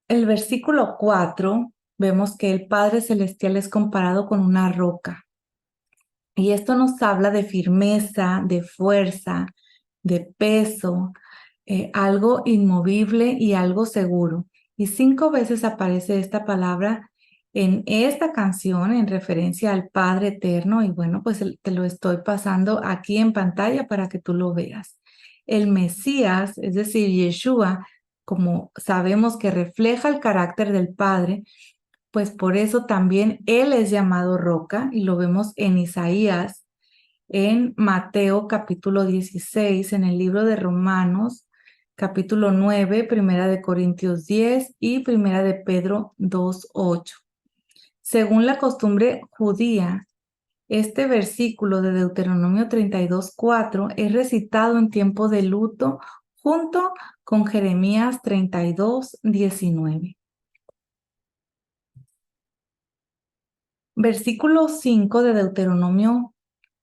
El versículo 4, vemos que el Padre Celestial es comparado con una roca. Y esto nos habla de firmeza, de fuerza, de peso, algo inmovible y algo seguro. Y 5 veces aparece esta palabra en esta canción en referencia al Padre Eterno. Y bueno, pues te lo estoy pasando aquí en pantalla para que tú lo veas. El Mesías, es decir, Yeshua, como sabemos que refleja el carácter del Padre, pues por eso también Él es llamado roca y lo vemos en Isaías, en Mateo capítulo 16, en el libro de Romanos capítulo 9, Primera de Corintios 10 y Primera de Pedro 2:8. Según la costumbre judía, este versículo de Deuteronomio 32:4 es recitado en tiempo de luto junto con Jeremías 32:19. Versículo 5 de Deuteronomio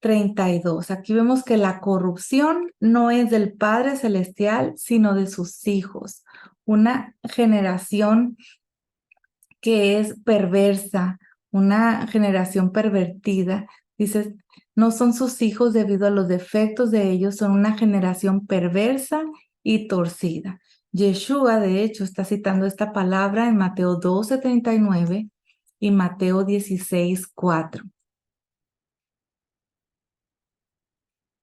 32. Aquí vemos que la corrupción no es del Padre Celestial, sino de sus hijos. Una generación que es perversa, una generación pervertida. Dices, no son sus hijos debido a los defectos de ellos, son una generación perversa y torcida. Yeshua, de hecho, está citando esta palabra en Mateo 12:39 y Mateo 16:4.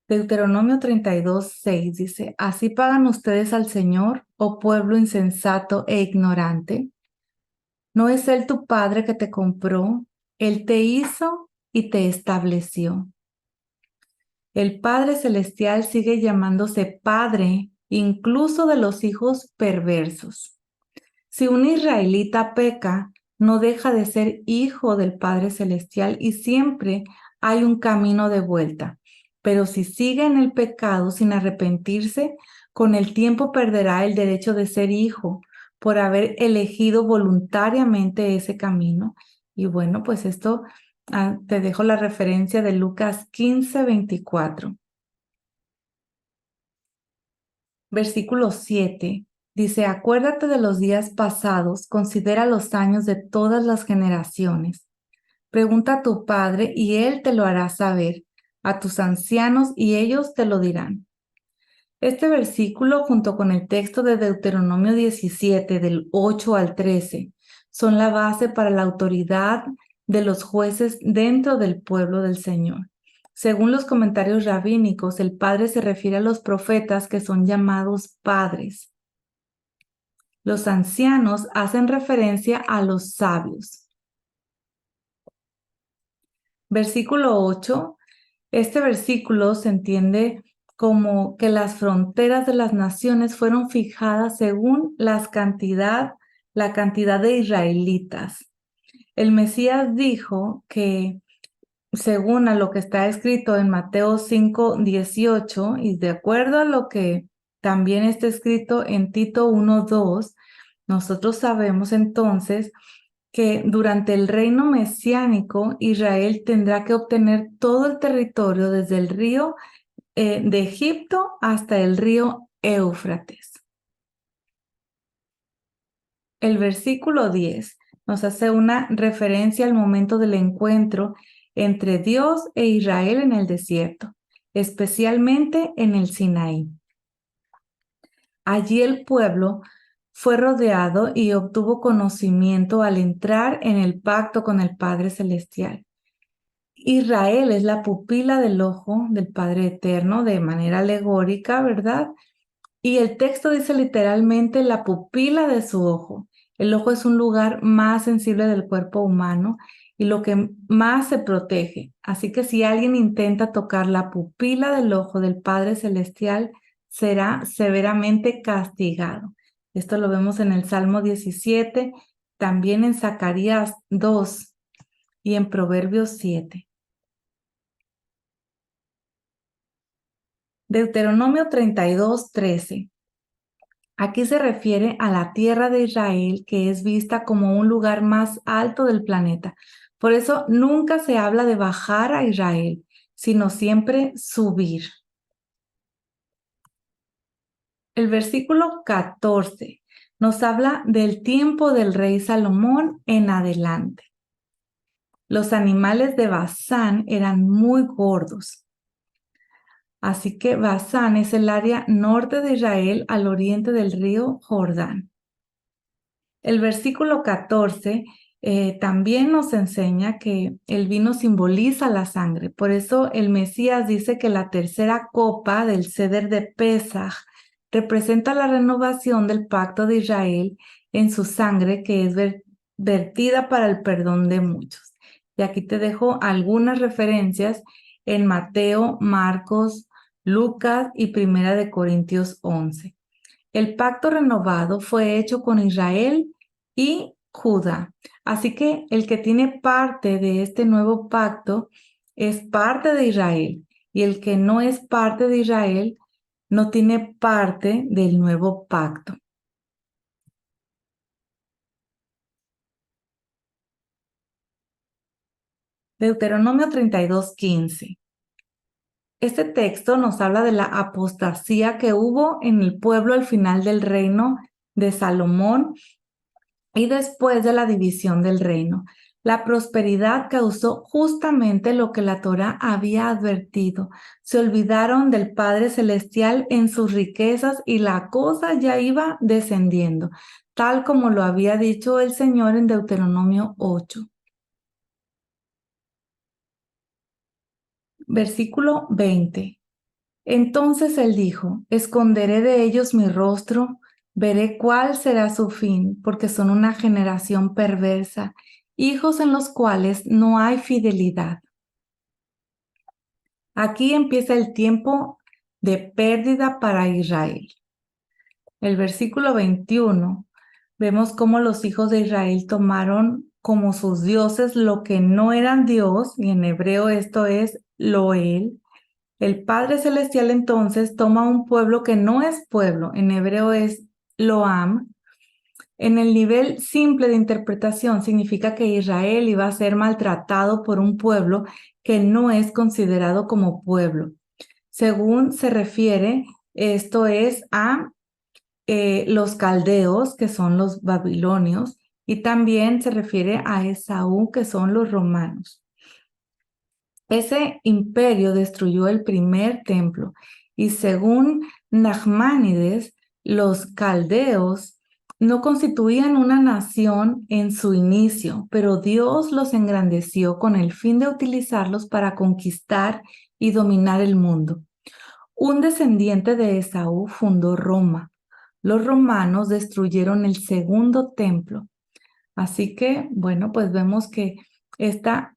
Deuteronomio 32:6 dice, ¿así pagan ustedes al Señor, oh pueblo insensato e ignorante? ¿No es Él tu Padre que te compró? Él te hizo y te estableció. El Padre Celestial sigue llamándose Padre incluso de los hijos perversos. Si un israelita peca, no deja de ser hijo del Padre Celestial y siempre hay un camino de vuelta. pero si sigue en el pecado sin arrepentirse, con el tiempo perderá el derecho de ser hijo por haber elegido voluntariamente ese camino. Y bueno, pues esto te dejo la referencia de Lucas 15:24. Versículo 7 dice: acuérdate de los días pasados, considera los años de todas las generaciones. Pregunta a tu padre y él te lo hará saber, a tus ancianos y ellos te lo dirán. Este versículo, junto con el texto de Deuteronomio 17, del 8 al 13, son la base para la autoridad de los jueces dentro del pueblo del Señor. Según los comentarios rabínicos, el padre se refiere a los profetas que son llamados padres. Los ancianos hacen referencia a los sabios. Versículo 8. Este versículo se entiende como que las fronteras de las naciones fueron fijadas según la cantidad de israelitas. El Mesías dijo que, según a lo que está escrito en Mateo 5:18, y de acuerdo a lo que también está escrito en Tito 1:2, nosotros sabemos entonces que durante el reino mesiánico Israel tendrá que obtener todo el territorio desde el río de Egipto hasta el río Éufrates. El versículo 10 nos hace una referencia al momento del encuentro entre Dios e Israel en el desierto, especialmente en el Sinaí. Allí el pueblo fue rodeado y obtuvo conocimiento al entrar en el pacto con el Padre Celestial. Israel es la pupila del ojo del Padre Eterno de manera alegórica, ¿verdad? Y el texto dice literalmente la pupila de su ojo. El ojo es un lugar más sensible del cuerpo humano y lo que más se protege. Así que si alguien intenta tocar la pupila del ojo del Padre Celestial, será severamente castigado. Esto lo vemos en el Salmo 17, también en Zacarías 2 y en Proverbios 7. Deuteronomio 32:13. Aquí se refiere a la tierra de Israel, que es vista como un lugar más alto del planeta. Por eso nunca se habla de bajar a Israel, sino siempre subir. El versículo 14 nos habla del tiempo del rey Salomón en adelante. Los animales de Basán eran muy gordos. Así que Basán es el área norte de Israel al oriente del río Jordán. El versículo 14 también nos enseña que el vino simboliza la sangre. Por eso el Mesías dice que la tercera copa del ceder de Pesaj representa la renovación del pacto de Israel en su sangre, que es vertida para el perdón de muchos. Y aquí te dejo algunas referencias en Mateo, Marcos, Lucas y Primera de Corintios 11. El pacto renovado fue hecho con Israel y Judá. Así que el que tiene parte de este nuevo pacto es parte de Israel, y el que no es parte de Israel no tiene parte del nuevo pacto. Deuteronomio 32:15. Este texto nos habla de la apostasía que hubo en el pueblo al final del reino de Salomón y después de la división del reino. La prosperidad causó justamente lo que la Torá había advertido. Se olvidaron del Padre Celestial en sus riquezas y la cosa ya iba descendiendo, tal como lo había dicho el Señor en Deuteronomio 8. Versículo 20. Entonces él dijo: esconderé de ellos mi rostro, veré cuál será su fin, porque son una generación perversa, hijos en los cuales no hay fidelidad. Aquí empieza el tiempo de pérdida para Israel. El versículo 21, vemos cómo los hijos de Israel tomaron como sus dioses lo que no eran Dios, y en hebreo esto es Loel, El Padre Celestial entonces toma un pueblo que no es pueblo, en hebreo es Loam. En el nivel simple de interpretación significa que Israel iba a ser maltratado por un pueblo que no es considerado como pueblo. Según se refiere, esto es a los caldeos, que son los babilonios, y también se refiere a Esaú, que son los romanos. Ese imperio destruyó el primer templo y según Nachmanides, los caldeos no constituían una nación en su inicio, pero Dios los engrandeció con el fin de utilizarlos para conquistar y dominar el mundo. Un descendiente de Esaú fundó Roma. Los romanos destruyeron el segundo templo. Así que, bueno, pues vemos que esta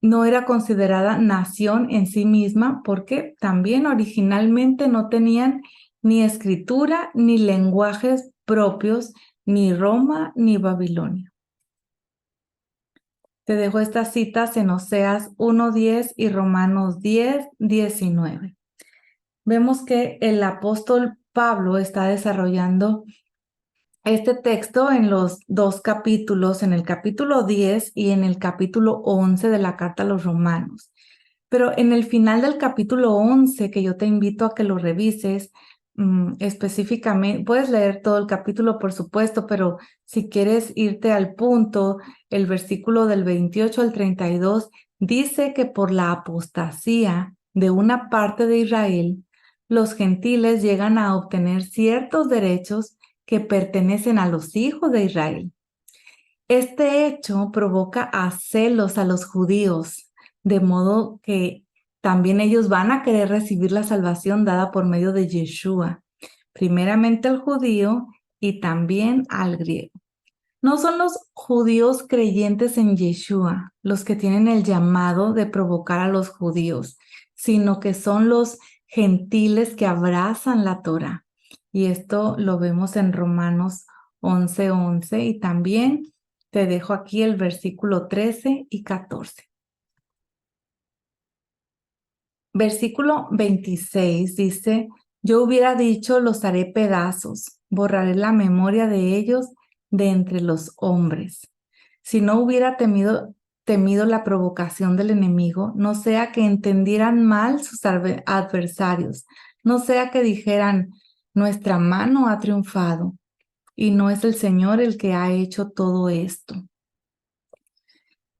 no era considerada nación en sí misma porque también originalmente no tenían ni escritura ni lenguajes propios, ni Roma ni Babilonia. Te dejo estas citas en Oseas 1:10 y Romanos 10:19. Vemos que el apóstol Pablo está desarrollando este texto en los dos capítulos, en el capítulo 10 y en el capítulo 11 de la carta a los Romanos. Pero en el final del capítulo 11, que yo te invito a que lo revises, específicamente, puedes leer todo el capítulo, por supuesto, pero si quieres irte al punto, el versículo del 28 al 32 dice que por la apostasía de una parte de Israel, los gentiles llegan a obtener ciertos derechos que pertenecen a los hijos de Israel. Este hecho provoca a celos a los judíos, de modo que también ellos van a querer recibir la salvación dada por medio de Yeshua, primeramente al judío y también al griego. No son los judíos creyentes en Yeshua los que tienen el llamado de provocar a los judíos, sino que son los gentiles que abrazan la Torá. Y esto lo vemos en Romanos 11:11 y también te dejo aquí el versículo 13 y 14. Versículo 26 dice, yo hubiera dicho, los haré pedazos, borraré la memoria de ellos de entre los hombres. Si no hubiera temido la provocación del enemigo, no sea que entendieran mal sus adversarios, no sea que dijeran, nuestra mano ha triunfado y no es el Señor el que ha hecho todo esto.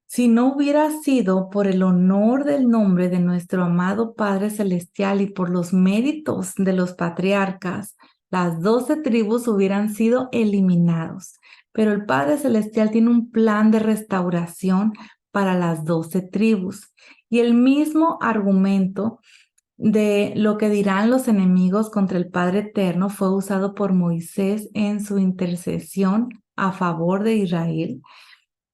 Si no hubiera sido por el honor del nombre de nuestro amado Padre Celestial y por los méritos de los patriarcas, las 12 tribus hubieran sido eliminados. Pero el Padre Celestial tiene un plan de restauración para las 12 tribus. Y el mismo argumento de lo que dirán los enemigos contra el Padre Eterno fue usado por Moisés en su intercesión a favor de Israel.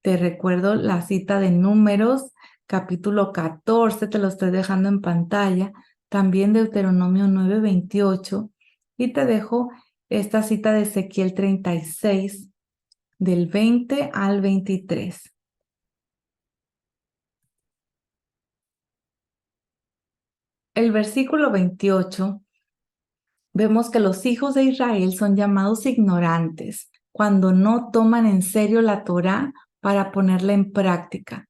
Te recuerdo la cita de Números, capítulo 14, te lo estoy dejando en pantalla, también Deuteronomio 9:28, y te dejo esta cita de Ezequiel 36, del 20 al 23. El versículo 28, vemos que los hijos de Israel son llamados ignorantes cuando no toman en serio la Torá para ponerla en práctica.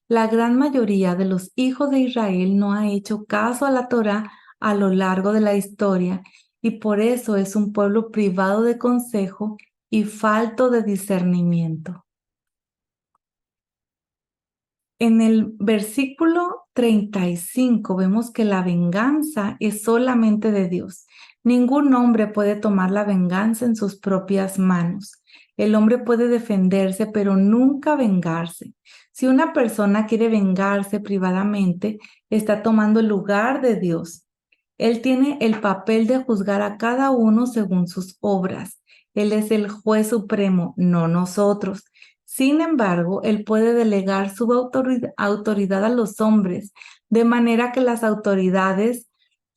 La gran mayoría de los hijos de Israel no ha hecho caso a la Torá a lo largo de la historia y por eso es un pueblo privado de consejo y falto de discernimiento. En el versículo 35 vemos que la venganza es solamente de Dios. Ningún hombre puede tomar la venganza en sus propias manos. El hombre puede defenderse, pero nunca vengarse. Si una persona quiere vengarse privadamente, está tomando el lugar de Dios. Él tiene el papel de juzgar a cada uno según sus obras. Él es el juez supremo, no nosotros. Sin embargo, él puede delegar su autoridad a los hombres, de manera que las autoridades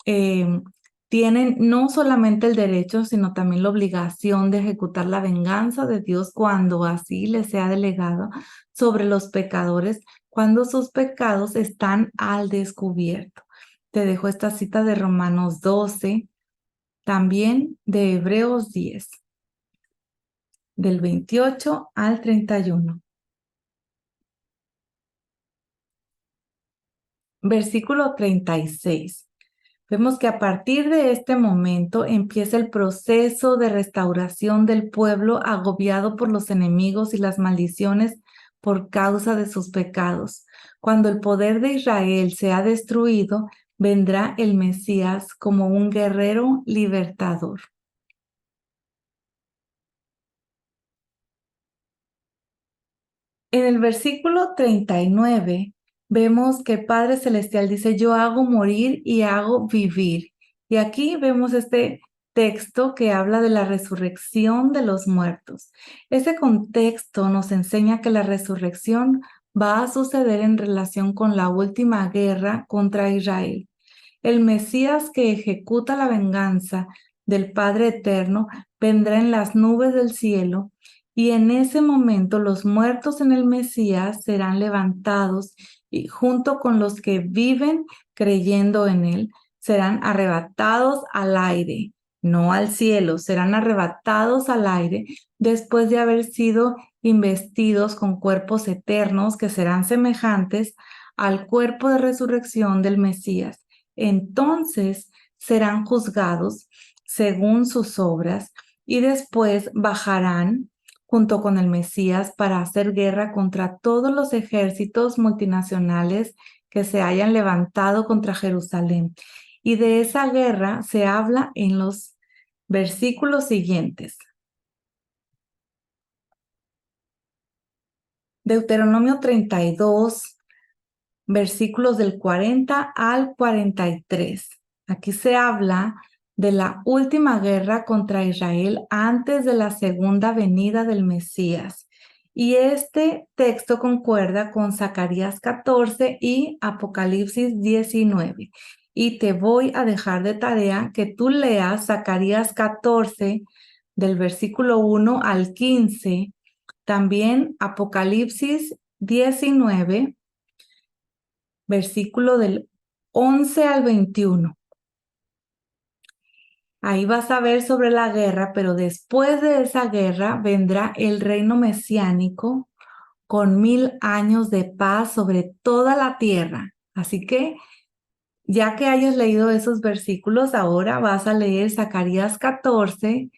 tienen no solamente el derecho, sino también la obligación de ejecutar la venganza de Dios cuando así les sea delegado sobre los pecadores, cuando sus pecados están al descubierto. te dejo esta cita de Romanos 12, también de Hebreos 10, del 28 al 31. Versículo 36. Vemos que a partir de este momento empieza el proceso de restauración del pueblo agobiado por los enemigos y las maldiciones por causa de sus pecados. Cuando el poder de Israel sea destruido, vendrá el Mesías como un guerrero libertador. En el versículo 39 vemos que el Padre Celestial dice, yo hago morir y hago vivir. Y aquí vemos este texto que habla de la resurrección de los muertos. Ese contexto nos enseña que la resurrección va a suceder en relación con la última guerra contra Israel. El Mesías que ejecuta la venganza del Padre Eterno vendrá en las nubes del cielo y en ese momento los muertos en el Mesías serán levantados y junto con los que viven creyendo en él serán arrebatados al aire, no al cielo, serán arrebatados al aire después de haber sido investidos con cuerpos eternos que serán semejantes al cuerpo de resurrección del Mesías. Entonces serán juzgados según sus obras y después bajarán junto con el Mesías para hacer guerra contra todos los ejércitos multinacionales que se hayan levantado contra Jerusalén. Y de esa guerra se habla en los versículos siguientes. Deuteronomio 32, versículos del 40 al 43. Aquí se habla de la última guerra contra Israel antes de la segunda venida del Mesías. Y este texto concuerda con Zacarías 14 y Apocalipsis 19. Y te voy a dejar de tarea que tú leas Zacarías 14 del versículo 1 al 15, también Apocalipsis 19 versículo del 11 al 21. Ahí vas a ver sobre la guerra, pero después de esa guerra vendrá el reino mesiánico con 1000 años de paz sobre toda la tierra. Así que, ya que hayas leído esos versículos, ahora vas a leer Zacarías 14,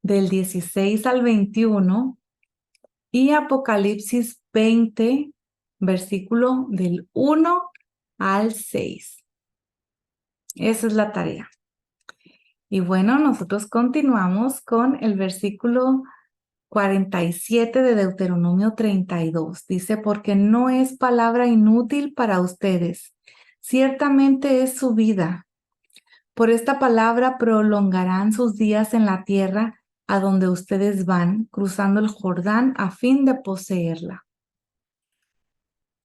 del 16 al 21, y Apocalipsis 20, versículo del 1 al 6. Esa es la tarea. Y bueno, nosotros continuamos con el versículo 47 de Deuteronomio 32. Dice, porque no es palabra inútil para ustedes, ciertamente es su vida. Por esta palabra prolongarán sus días en la tierra a donde ustedes van, cruzando el Jordán a fin de poseerla.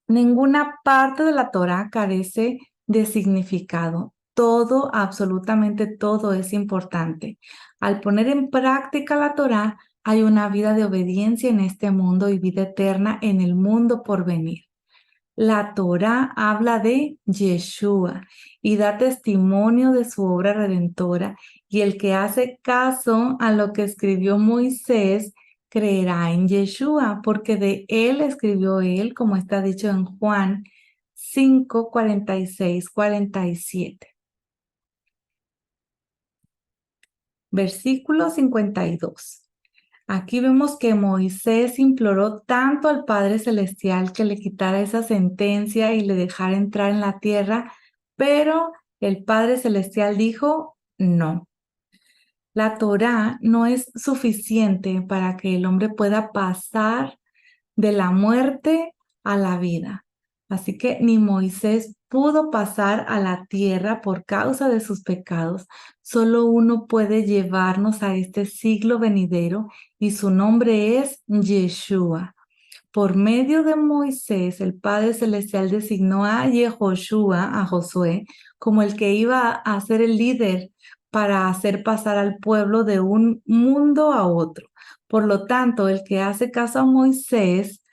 Ninguna parte de la Torá carece de significado. Todo, absolutamente todo es importante. Al poner en práctica la Torá, hay una vida de obediencia en este mundo y vida eterna en el mundo por venir. La Torá habla de Yeshua y da testimonio de su obra redentora, y el que hace caso a lo que escribió Moisés creerá en Yeshua, porque de él escribió él, como está dicho en Juan 5, 46, 47. Versículo 52. Aquí vemos que Moisés imploró tanto al Padre Celestial que le quitara esa sentencia y le dejara entrar en la tierra, pero el Padre Celestial dijo no. La Torá no es suficiente para que el hombre pueda pasar de la muerte a la vida. Así que ni Moisés pudo pasar a la tierra por causa de sus pecados. Solo uno puede llevarnos a este siglo venidero y su nombre es Yeshua. Por medio de Moisés, el Padre Celestial designó a Yehoshua, a Josué, como el que iba a ser el líder para hacer pasar al pueblo de un mundo a otro. Por lo tanto, el que hace caso a Moisés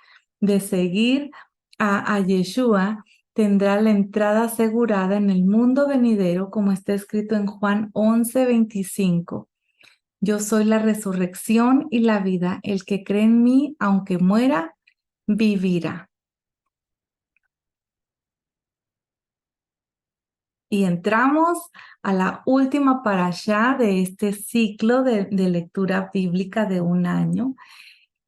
de seguir a Yeshua tendrá la entrada asegurada en el mundo venidero, como está escrito en Juan 11:25. Yo soy la resurrección y la vida. El que cree en mí, aunque muera, vivirá. Y entramos a la última parashá de este ciclo de lectura bíblica de un año,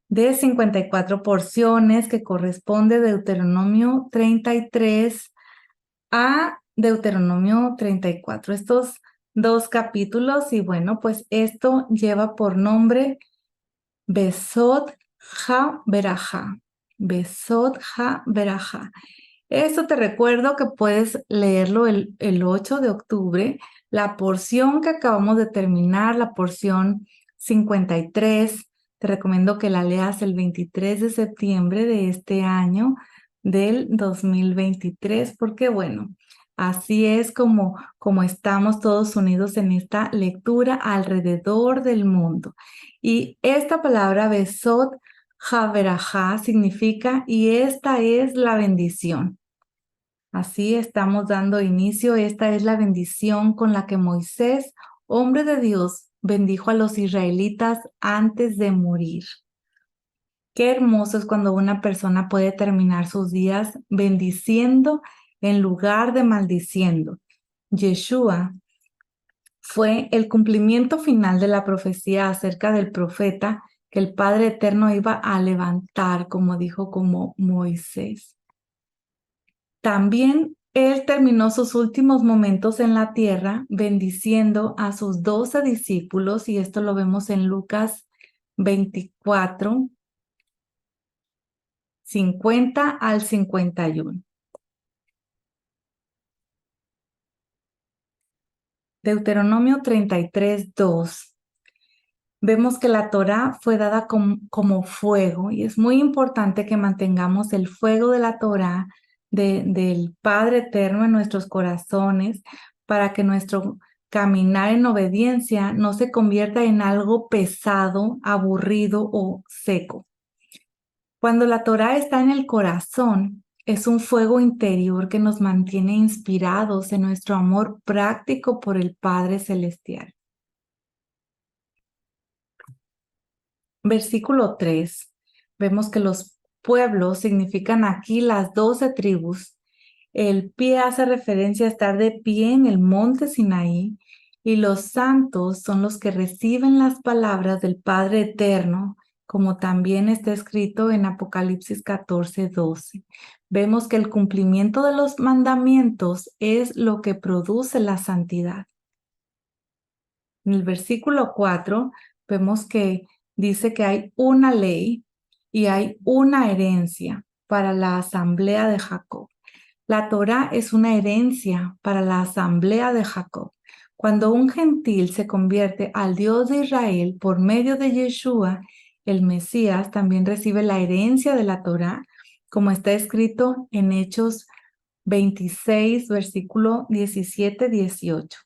de 54 porciones, que corresponde de Deuteronomio 33 a Deuteronomio 34. Estos dos capítulos, y bueno, pues esto lleva por nombre Besot Ha-Berajá. Besot Ha-Berajá. Esto te recuerdo que puedes leerlo el 8 de octubre, la porción que acabamos de terminar, la porción 53. Te recomiendo que la leas el 23 de septiembre de este año, del 2023, porque bueno, así es como estamos todos unidos en esta lectura alrededor del mundo. Y esta palabra Besot Ha-Berajá significa, y esta es la bendición. Así estamos dando inicio. Esta es la bendición con la que Moisés, hombre de Dios, bendijo a los israelitas antes de morir. Qué hermoso es cuando una persona puede terminar sus días bendiciendo en lugar de maldiciendo. Yeshua fue el cumplimiento final de la profecía acerca del profeta que el Padre Eterno iba a levantar, como dijo como Moisés. También él terminó sus últimos momentos en la tierra bendiciendo a sus 12 discípulos, y esto lo vemos en Lucas 24, 50 al 51. Deuteronomio 33, 2. Vemos que la Torá fue dada como fuego, y es muy importante que mantengamos el fuego de la Torá del Padre Eterno en nuestros corazones, para que nuestro caminar en obediencia no se convierta en algo pesado, aburrido o seco. Cuando la Torá está en el corazón, es un fuego interior que nos mantiene inspirados en nuestro amor práctico por el Padre Celestial. Versículo 3. Vemos que los pueblos significan aquí las 12 tribus. El pie hace referencia a estar de pie en el monte Sinaí, y los santos son los que reciben las palabras del Padre Eterno, como también está escrito en Apocalipsis 14, 12. Vemos que el cumplimiento de los mandamientos es lo que produce la santidad. En el versículo 4 vemos que dice que hay una ley y hay una herencia para la asamblea de Jacob. La Torá es una herencia para la asamblea de Jacob. Cuando un gentil se convierte al Dios de Israel por medio de Yeshua, el Mesías también recibe la herencia de la Torá, como está escrito en Hechos 26, versículo 17-18.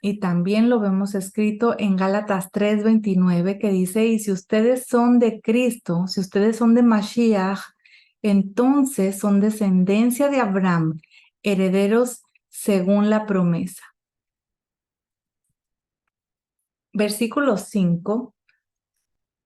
Y también lo vemos escrito en Gálatas 3:29, que dice: y si ustedes son de Cristo, si ustedes son de Mashiach, entonces son descendencia de Abraham, herederos según la promesa. Versículo 5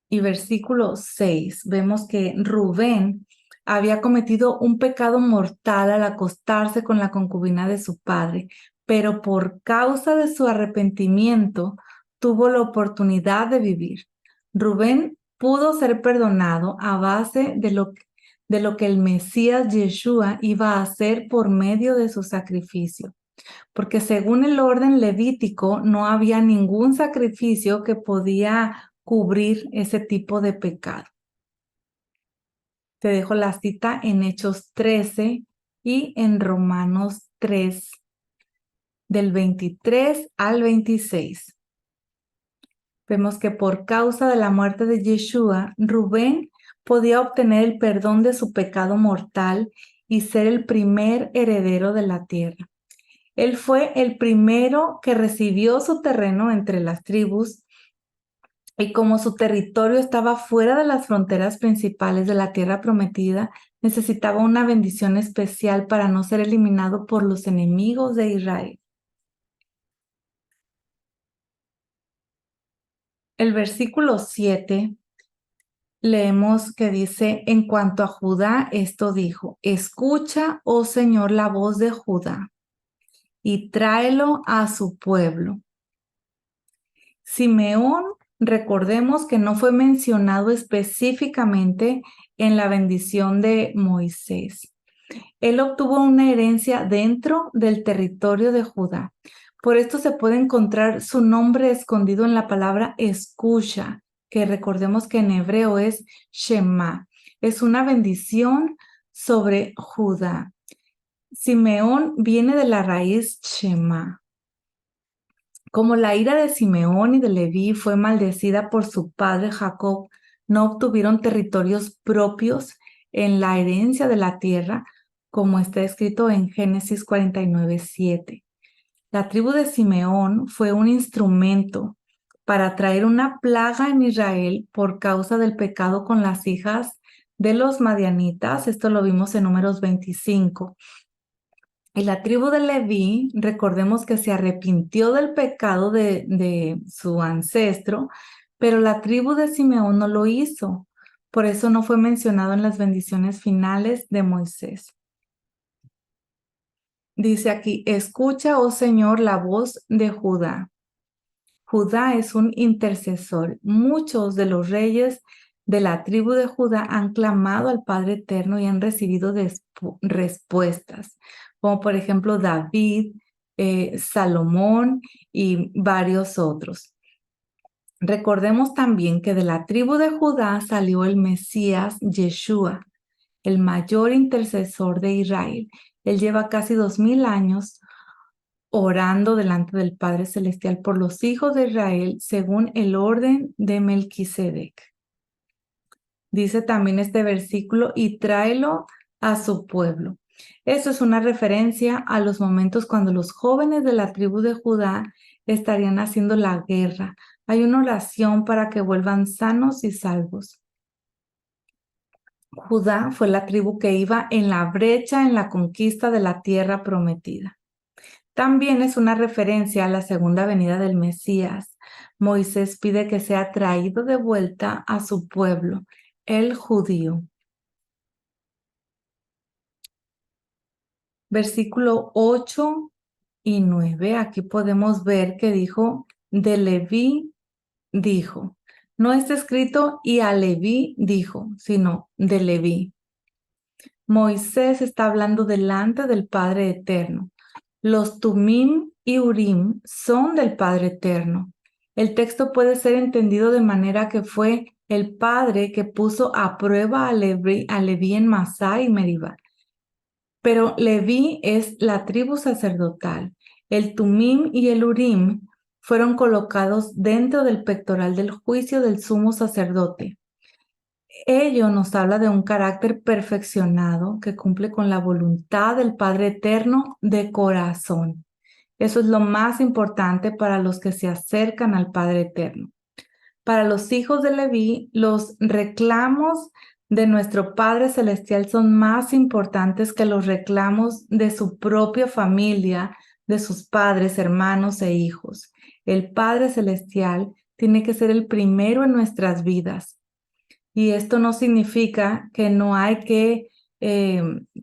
y versículo 6, vemos que Rubén había cometido un pecado mortal al acostarse con la concubina de su padre, pero por causa de su arrepentimiento tuvo la oportunidad de vivir. Rubén pudo ser perdonado a base de lo que el Mesías Yeshua iba a hacer por medio de su sacrificio, porque según el orden levítico no había ningún sacrificio que podía cubrir ese tipo de pecado. Te dejo la cita en Hechos 13 y en Romanos 3, del 23 al 26. Vemos que por causa de la muerte de Yeshua, Rubén podía obtener el perdón de su pecado mortal y ser el primer heredero de la tierra. Él fue el primero que recibió su terreno entre las tribus, y como su territorio estaba fuera de las fronteras principales de la tierra prometida, necesitaba una bendición especial para no ser eliminado por los enemigos de Israel. El versículo 7 leemos que dice, en cuanto a Judá, esto dijo, escucha, oh Señor, la voz de Judá y tráelo a su pueblo. Simeón, recordemos que no fue mencionado específicamente en la bendición de Moisés. Él obtuvo una herencia dentro del territorio de Judá. Por esto se puede encontrar su nombre escondido en la palabra escucha, que recordemos que en hebreo es Shema. Es una bendición sobre Judá. Simeón viene de la raíz Shema. Como la ira de Simeón y de Leví fue maldecida por su padre Jacob, no obtuvieron territorios propios en la herencia de la tierra, como está escrito en Génesis 49:7. La tribu de Simeón fue un instrumento para traer una plaga en Israel por causa del pecado con las hijas de los madianitas. Esto lo vimos en Números 25. Y la tribu de Leví, recordemos que se arrepintió del pecado de su ancestro, pero la tribu de Simeón no lo hizo. Por eso no fue mencionado en las bendiciones finales de Moisés. Dice aquí, escucha, oh Señor, la voz de Judá. Judá es un intercesor. Muchos de los reyes de la tribu de Judá han clamado al Padre Eterno y han recibido respuestas, como por ejemplo David, Salomón y varios otros. Recordemos también que de la tribu de Judá salió el Mesías Yeshua, el mayor intercesor de Israel. Él lleva casi 2000 años orando delante del Padre Celestial por los hijos de Israel según el orden de Melquisedec. Dice también este versículo, y tráelo a su pueblo. Eso es una referencia a los momentos cuando los jóvenes de la tribu de Judá estarían haciendo la guerra. Hay una oración para que vuelvan sanos y salvos. Judá fue la tribu que iba en la brecha en la conquista de la tierra prometida. También es una referencia a la segunda venida del Mesías. Moisés pide que sea traído de vuelta a su pueblo, el judío. Versículo 8 y 9, aquí podemos ver que dijo, de Leví dijo. No está escrito y a Leví dijo, sino de Leví. Moisés está hablando delante del Padre Eterno. Los Tumim y Urim son del Padre Eterno. El texto puede ser entendido de manera que fue el Padre que puso a prueba a Leví en Masá y Meribá. Pero Leví es la tribu sacerdotal. El Tumim y el Urim fueron colocados dentro del pectoral del juicio del sumo sacerdote. Ello nos habla de un carácter perfeccionado que cumple con la voluntad del Padre Eterno de corazón. Eso es lo más importante para los que se acercan al Padre Eterno. Para los hijos de Leví, los reclamos de nuestro Padre Celestial son más importantes que los reclamos de su propia familia, de sus padres, hermanos e hijos. El Padre Celestial tiene que ser el primero en nuestras vidas. Y esto no significa que no hay que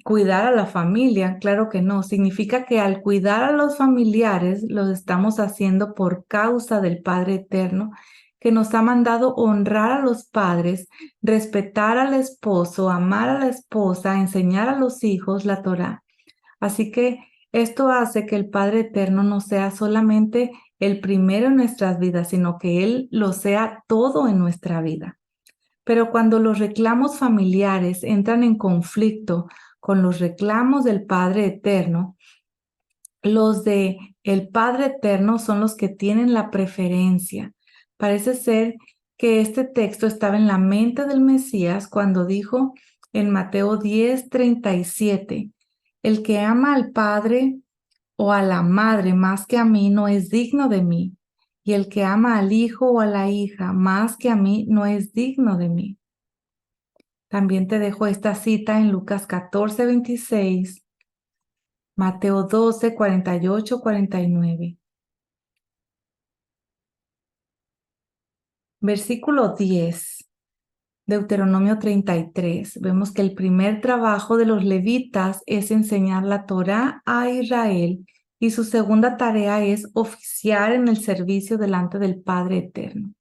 cuidar a la familia, claro que no. Significa que al cuidar a los familiares, lo estamos haciendo por causa del Padre Eterno, que nos ha mandado honrar a los padres, respetar al esposo, amar a la esposa, enseñar a los hijos la Torá. Así que esto hace que el Padre Eterno no sea solamente el primero en nuestras vidas, sino que Él lo sea todo en nuestra vida. Pero cuando los reclamos familiares entran en conflicto con los reclamos del Padre Eterno, los de el Padre Eterno son los que tienen la preferencia. Parece ser que este texto estaba en la mente del Mesías cuando dijo en Mateo 10:37, el que ama al Padre o a la madre más que a mí no es digno de mí, y el que ama al hijo o a la hija más que a mí no es digno de mí. También te dejo esta cita en Lucas 14:26, Mateo 12:48-49. Versículo 10, Deuteronomio 33. Vemos que el primer trabajo de los levitas es enseñar la Torá a Israel y su segunda tarea es oficiar en el servicio delante del Padre Eterno.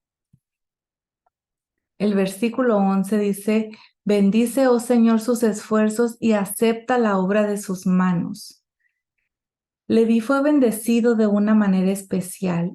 El versículo 11 dice: bendice, oh Señor, sus esfuerzos y acepta la obra de sus manos. Leví fue bendecido de una manera especial.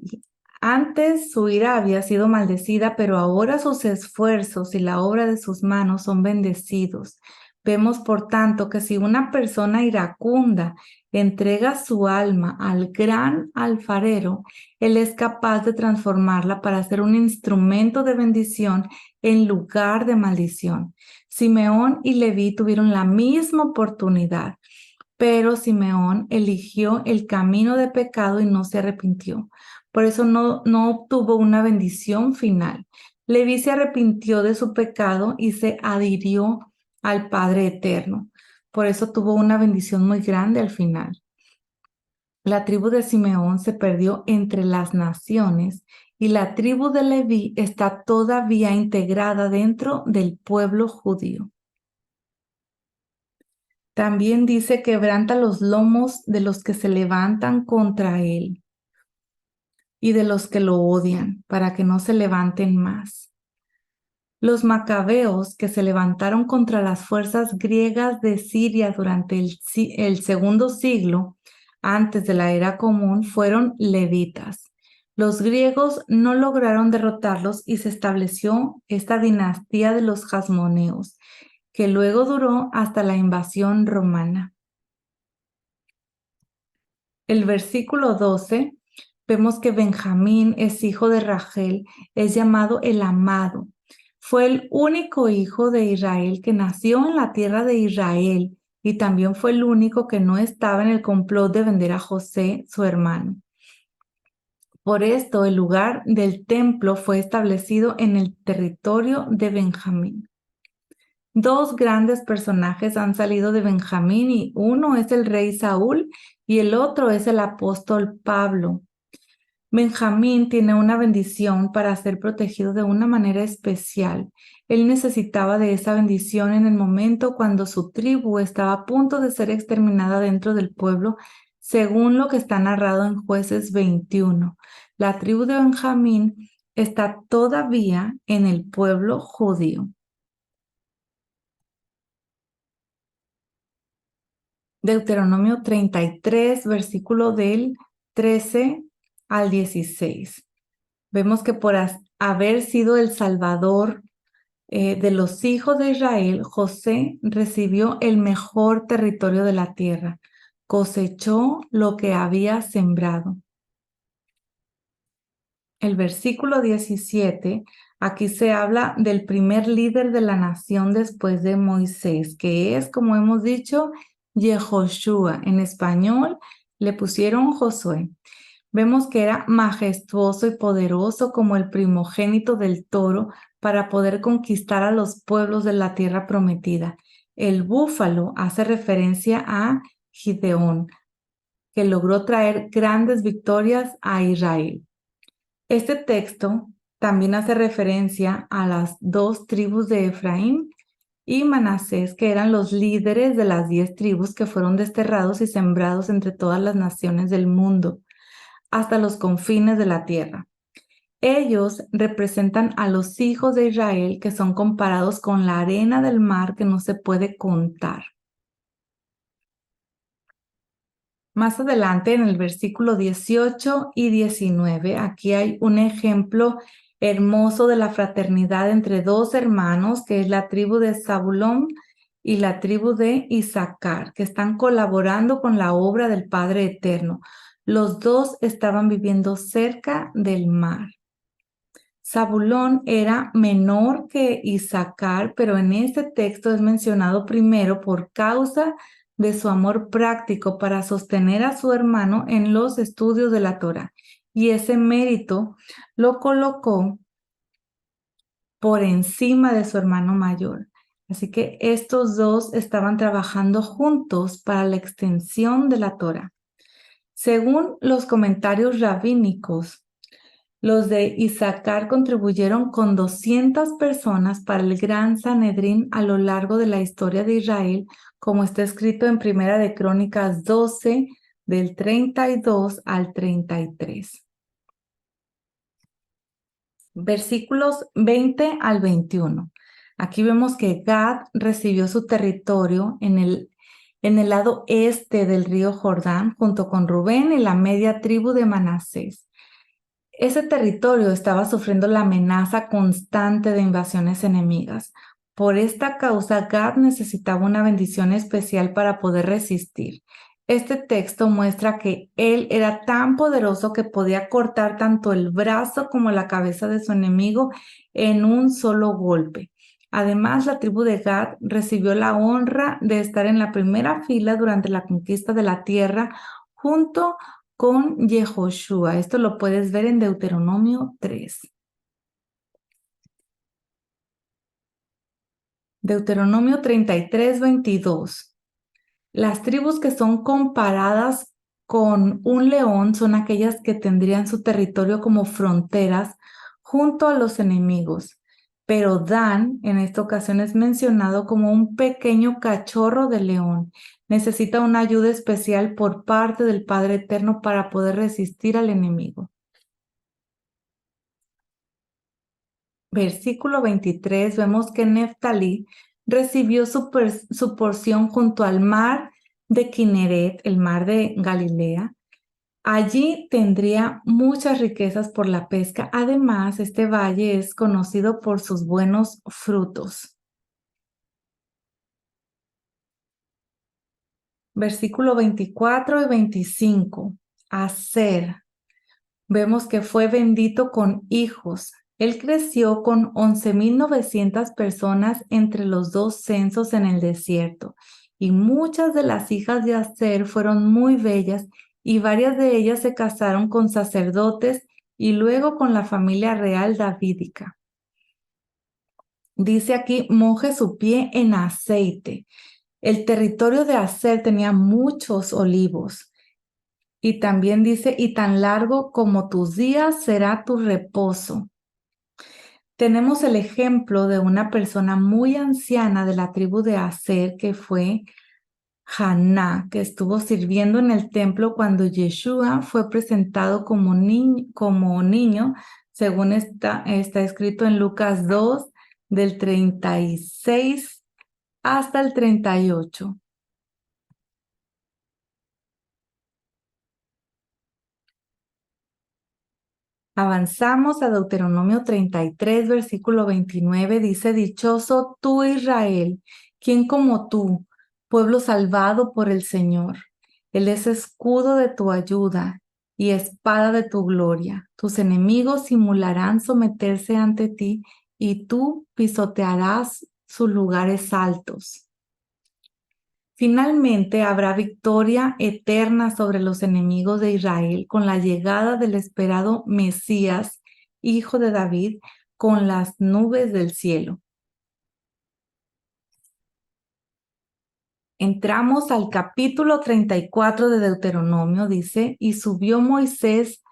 Antes su ira había sido maldecida, pero ahora sus esfuerzos y la obra de sus manos son bendecidos. Vemos, por tanto, que si una persona iracunda entrega su alma al gran alfarero, él es capaz de transformarla para ser un instrumento de bendición en lugar de maldición. Simeón y Leví tuvieron la misma oportunidad, pero Simeón eligió el camino de pecado y no se arrepintió. Por eso no obtuvo una bendición final. Leví se arrepintió de su pecado y se adhirió al Padre Eterno. Por eso tuvo una bendición muy grande al final. La tribu de Simeón se perdió entre las naciones y la tribu de Leví está todavía integrada dentro del pueblo judío. También dice: quebranta los lomos de los que se levantan contra él y de los que lo odian, para que no se levanten más. Los macabeos que se levantaron contra las fuerzas griegas de Siria durante el segundo siglo antes de la era común fueron levitas. Los griegos no lograron derrotarlos y se estableció esta dinastía de los Hasmoneos, que luego duró hasta la invasión romana. El versículo 12, vemos que Benjamín es hijo de Rachel, es llamado el amado. Fue el único hijo de Israel que nació en la tierra de Israel y también fue el único que no estaba en el complot de vender a José, su hermano. Por esto, el lugar del templo fue establecido en el territorio de Benjamín. Dos grandes personajes han salido de Benjamín y uno es el rey Saúl y el otro es el apóstol Pablo. Benjamín tiene una bendición para ser protegido de una manera especial. Él necesitaba de esa bendición en el momento cuando su tribu estaba a punto de ser exterminada dentro del pueblo, según lo que está narrado en Jueces 21. La tribu de Benjamín está todavía en el pueblo judío. Deuteronomio 33, versículo del 13 al 16. Vemos que por haber sido el salvador de los hijos de Israel, José recibió el mejor territorio de la tierra, cosechó lo que había sembrado. El versículo 17, aquí se habla del primer líder de la nación después de Moisés, que es, como hemos dicho, Yehoshua. En español le pusieron Josué. Vemos que era majestuoso y poderoso como el primogénito del toro para poder conquistar a los pueblos de la tierra prometida. El búfalo hace referencia a Gideón, que logró traer grandes victorias a Israel. Este texto también hace referencia a las dos tribus de Efraín y Manasés, que eran los líderes de las 10 tribus que fueron desterrados y sembrados entre todas las naciones del mundo, hasta los confines de la tierra. Ellos representan a los hijos de Israel, que son comparados con la arena del mar que no se puede contar. Más adelante, en el versículo 18 y 19, aquí hay un ejemplo hermoso de la fraternidad entre dos hermanos, que es la tribu de Zabulón y la tribu de Isaacar, que están colaborando con la obra del Padre Eterno. Los dos estaban viviendo cerca del mar. Zabulón era menor que Isaacar, pero en este texto es mencionado primero por causa de su amor práctico para sostener a su hermano en los estudios de la Torá. Y ese mérito lo colocó por encima de su hermano mayor. Así que estos dos estaban trabajando juntos para la extensión de la Torá. Según los comentarios rabínicos, los de Isaacar contribuyeron con 200 personas para el gran Sanedrín a lo largo de la historia de Israel, como está escrito en Primera de Crónicas 12, del 32 al 33. Versículos 20 al 21. Aquí vemos que Gad recibió su territorio en el lado este del río Jordán, junto con Rubén y la media tribu de Manasés. Ese territorio estaba sufriendo la amenaza constante de invasiones enemigas. Por esta causa, Gad necesitaba una bendición especial para poder resistir. Este texto muestra que él era tan poderoso que podía cortar tanto el brazo como la cabeza de su enemigo en un solo golpe. Además, la tribu de Gad recibió la honra de estar en la primera fila durante la conquista de la tierra junto con Yehoshua. Esto lo puedes ver en Deuteronomio 3. Deuteronomio 33, 22. Las tribus que son comparadas con un león son aquellas que tendrían su territorio como fronteras junto a los enemigos. Pero Dan en esta ocasión es mencionado como un pequeño cachorro de león. Necesita una ayuda especial por parte del Padre Eterno para poder resistir al enemigo. Versículo 23, vemos que Neftalí recibió su porción junto al mar de Kineret, el mar de Galilea. Allí tendría muchas riquezas por la pesca. Además, este valle es conocido por sus buenos frutos. Versículo 24 y 25. Aser. Vemos que fue bendito con hijos. Él creció con 11,900 personas entre los dos censos en el desierto, y muchas de las hijas de Aser fueron muy bellas, y varias de ellas se casaron con sacerdotes y luego con la familia real davídica. Dice aquí, moje su pie en aceite. El territorio de Aser tenía muchos olivos. Y también dice, y tan largo como tus días será tu reposo. Tenemos el ejemplo de una persona muy anciana de la tribu de Aser, que fue Haná, que estuvo sirviendo en el templo cuando Yeshua fue presentado como niño, según está escrito en Lucas 2, del 36 hasta el 38. Avanzamos a Deuteronomio 33, versículo 29, dice, dichoso tú, Israel, quien como tú, pueblo salvado por el Señor. Él es escudo de tu ayuda y espada de tu gloria. Tus enemigos simularán someterse ante ti y tú pisotearás sus lugares altos. Finalmente habrá victoria eterna sobre los enemigos de Israel con la llegada del esperado Mesías, hijo de David, con las nubes del cielo. Entramos al capítulo 34 de Deuteronomio, dice, y subió Moisés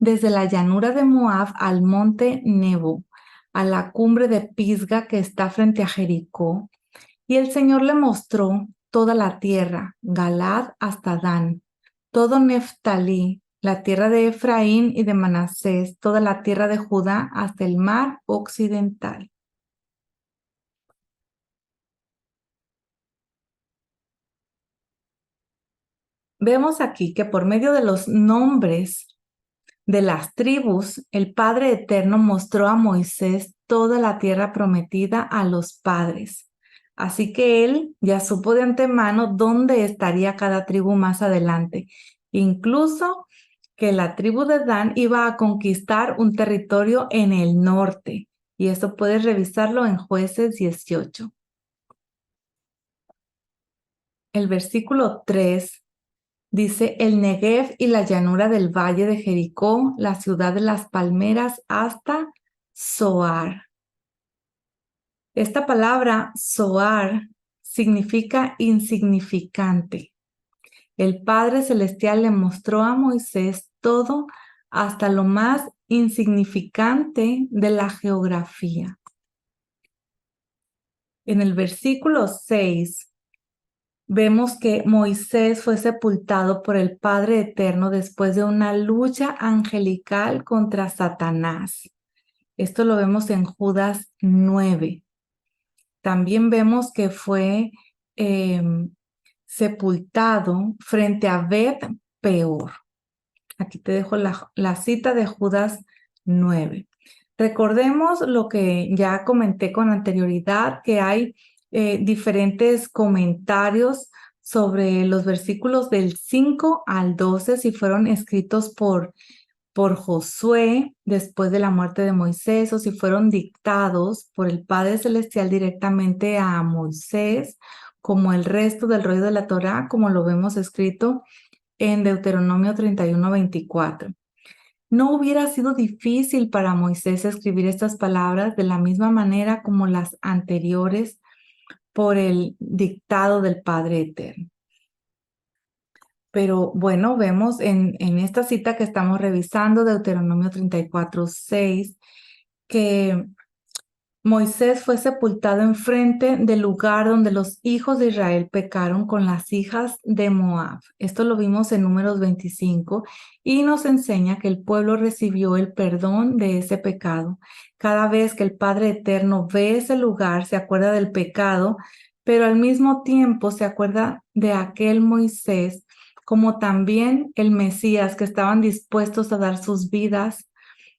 desde la llanura de Moab al monte Nebo, a la cumbre de Pisga que está frente a Jericó, y el Señor le mostró toda la tierra, Galad hasta Dan, todo Neftalí, la tierra de Efraín y de Manasés, toda la tierra de Judá hasta el mar occidental. Vemos aquí que por medio de los nombres de las tribus, el Padre Eterno mostró a Moisés toda la tierra prometida a los padres. Así que él ya supo de antemano dónde estaría cada tribu más adelante, incluso que la tribu de Dan iba a conquistar un territorio en el norte. Y esto puedes revisarlo en Jueces 18. El versículo 3 dice, el Negev y la llanura del valle de Jericó, la ciudad de las palmeras hasta Zoar. Esta palabra, zoar, significa insignificante. El Padre Celestial le mostró a Moisés todo hasta lo más insignificante de la geografía. En el versículo 6 vemos que Moisés fue sepultado por el Padre Eterno después de una lucha angelical contra Satanás. Esto lo vemos en Judas 9. También vemos que fue sepultado frente a Bet Peor. Aquí te dejo la cita de Judas 9. Recordemos lo que ya comenté con anterioridad, que hay diferentes comentarios sobre los versículos del 5 al 12, si fueron escritos por Josué después de la muerte de Moisés o si fueron dictados por el Padre Celestial directamente a Moisés, como el resto del rollo de la Torá, como lo vemos escrito en Deuteronomio 31:24. No hubiera sido difícil para Moisés escribir estas palabras de la misma manera como las anteriores por el dictado del Padre Eterno. Pero bueno, vemos en esta cita que estamos revisando, Deuteronomio 34:6, que Moisés fue sepultado enfrente del lugar donde los hijos de Israel pecaron con las hijas de Moab. Esto lo vimos en Números 25 y nos enseña que el pueblo recibió el perdón de ese pecado. Cada vez que el Padre Eterno ve ese lugar, se acuerda del pecado, pero al mismo tiempo se acuerda de aquel Moisés, como también el Mesías, que estaban dispuestos a dar sus vidas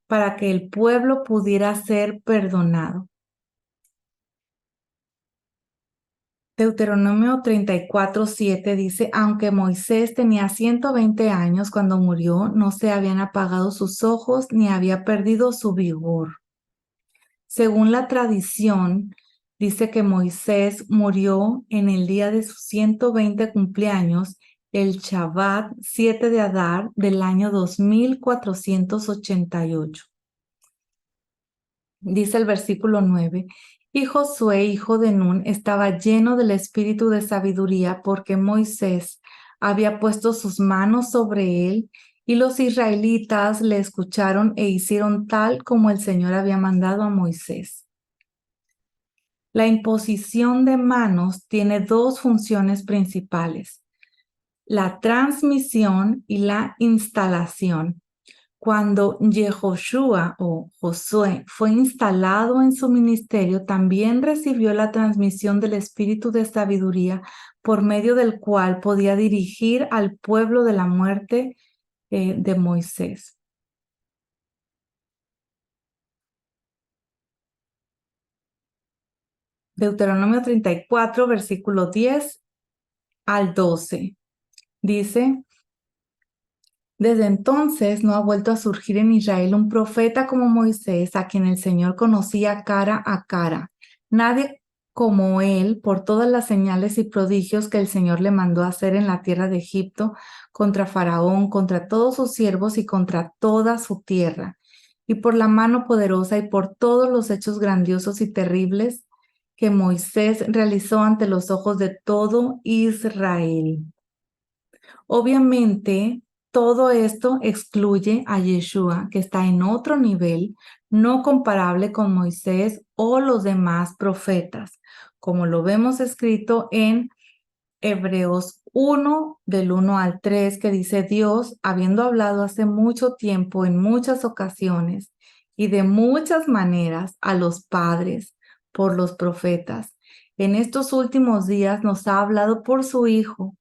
para que el pueblo pudiera ser perdonado. Deuteronomio 34:7 dice, aunque Moisés tenía 120 años cuando murió, no se habían apagado sus ojos ni había perdido su vigor. Según la tradición, dice que Moisés murió en el día de sus 120 cumpleaños, el Shabbat 7 de Adar del año 2488. Dice el versículo 9, y Josué, hijo de Nun, estaba lleno del espíritu de sabiduría porque Moisés había puesto sus manos sobre él y los israelitas le escucharon e hicieron tal como el Señor había mandado a Moisés. La imposición de manos tiene dos funciones principales, la transmisión y la instalación. Cuando Yehoshua o Josué fue instalado en su ministerio, también recibió la transmisión del espíritu de sabiduría por medio del cual podía dirigir al pueblo de la muerte de Moisés. Deuteronomio 34, versículo 10 al 12. Dice, desde entonces no ha vuelto a surgir en Israel un profeta como Moisés, a quien el Señor conocía cara a cara. Nadie como él, por todas las señales y prodigios que el Señor le mandó hacer en la tierra de Egipto, contra Faraón, contra todos sus siervos y contra toda su tierra, y por la mano poderosa y por todos los hechos grandiosos y terribles que Moisés realizó ante los ojos de todo Israel. Obviamente, todo esto excluye a Yeshua, que está en otro nivel, no comparable con Moisés o los demás profetas, como lo vemos escrito en Hebreos 1, del 1 al 3, que dice, Dios, habiendo hablado hace mucho tiempo, en muchas ocasiones y de muchas maneras a los padres por los profetas, en estos últimos días nos ha hablado por su Hijo,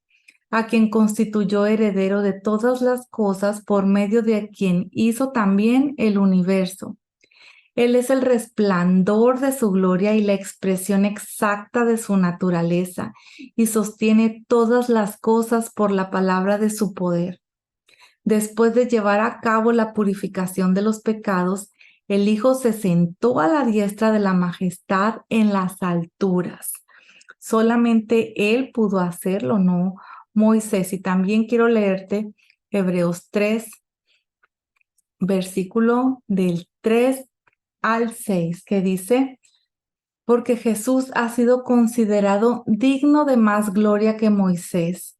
a quien constituyó heredero de todas las cosas, por medio de quien hizo también el universo. Él es el resplandor de su gloria y la expresión exacta de su naturaleza, y sostiene todas las cosas por la palabra de su poder. Después de llevar a cabo la purificación de los pecados, el Hijo se sentó a la diestra de la majestad en las alturas. Solamente Él pudo hacerlo, no Moisés. Y también quiero leerte Hebreos 3, versículo del 3 al 6, que dice, porque Jesús ha sido considerado digno de más gloria que Moisés,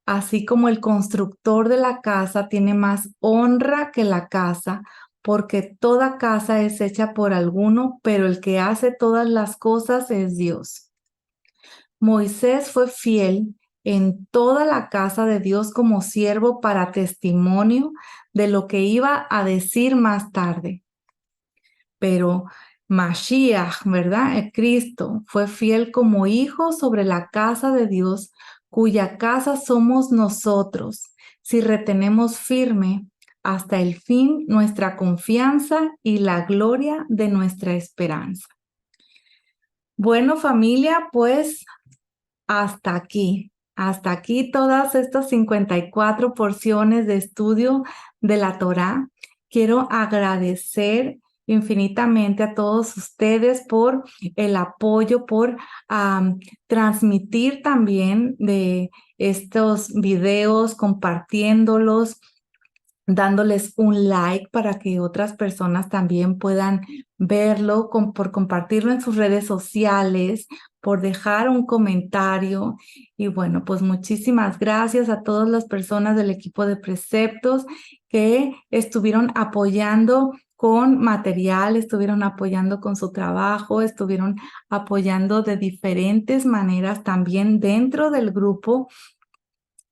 así como el constructor de la casa tiene más honra que la casa, porque toda casa es hecha por alguno, pero el que hace todas las cosas es Dios. Moisés fue fiel en toda la casa de Dios como siervo para testimonio de lo que iba a decir más tarde. Pero Mashiach, ¿verdad? El Cristo fue fiel como hijo sobre la casa de Dios, cuya casa somos nosotros, si retenemos firme hasta el fin nuestra confianza y la gloria de nuestra esperanza. Bueno, familia, pues hasta aquí todas estas 54 porciones de estudio de la Torá. Quiero agradecer infinitamente a todos ustedes por el apoyo, por transmitir también de estos videos, compartiéndolos, dándoles un like para que otras personas también puedan verlo, por compartirlo en sus redes sociales, por dejar un comentario. Y bueno, pues muchísimas gracias a todas las personas del equipo de Preceptos que estuvieron apoyando con material, estuvieron apoyando con su trabajo, estuvieron apoyando de diferentes maneras también dentro del grupo,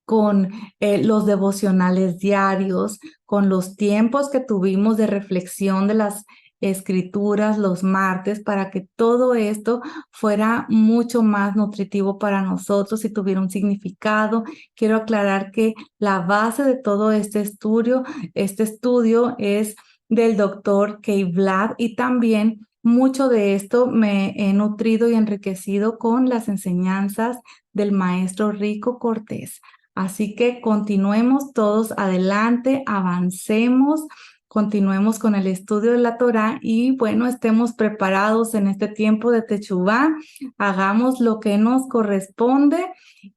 con los devocionales diarios, con los tiempos que tuvimos de reflexión de las escrituras los martes, para que todo esto fuera mucho más nutritivo para nosotros y tuviera un significado. Quiero aclarar que la base de todo este estudio es del doctor Kay Vlad, y también mucho de esto me he nutrido y enriquecido con las enseñanzas del maestro Rico Cortés. Así que continuemos todos adelante, avancemos, continuemos con el estudio de la Torá y bueno, estemos preparados en este tiempo de Techuvá, hagamos lo que nos corresponde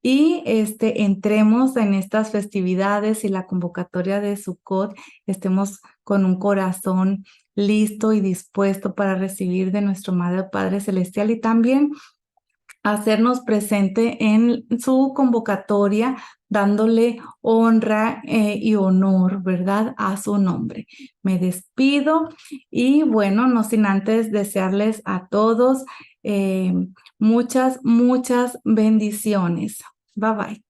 y entremos en estas festividades y la convocatoria de Sukkot, estemos con un corazón listo y dispuesto para recibir de nuestro Madre Padre Celestial, y también hacernos presente en su convocatoria, dándole honra y honor, ¿verdad?, a su nombre. Me despido y bueno, no sin antes desearles a todos muchas bendiciones. Bye bye.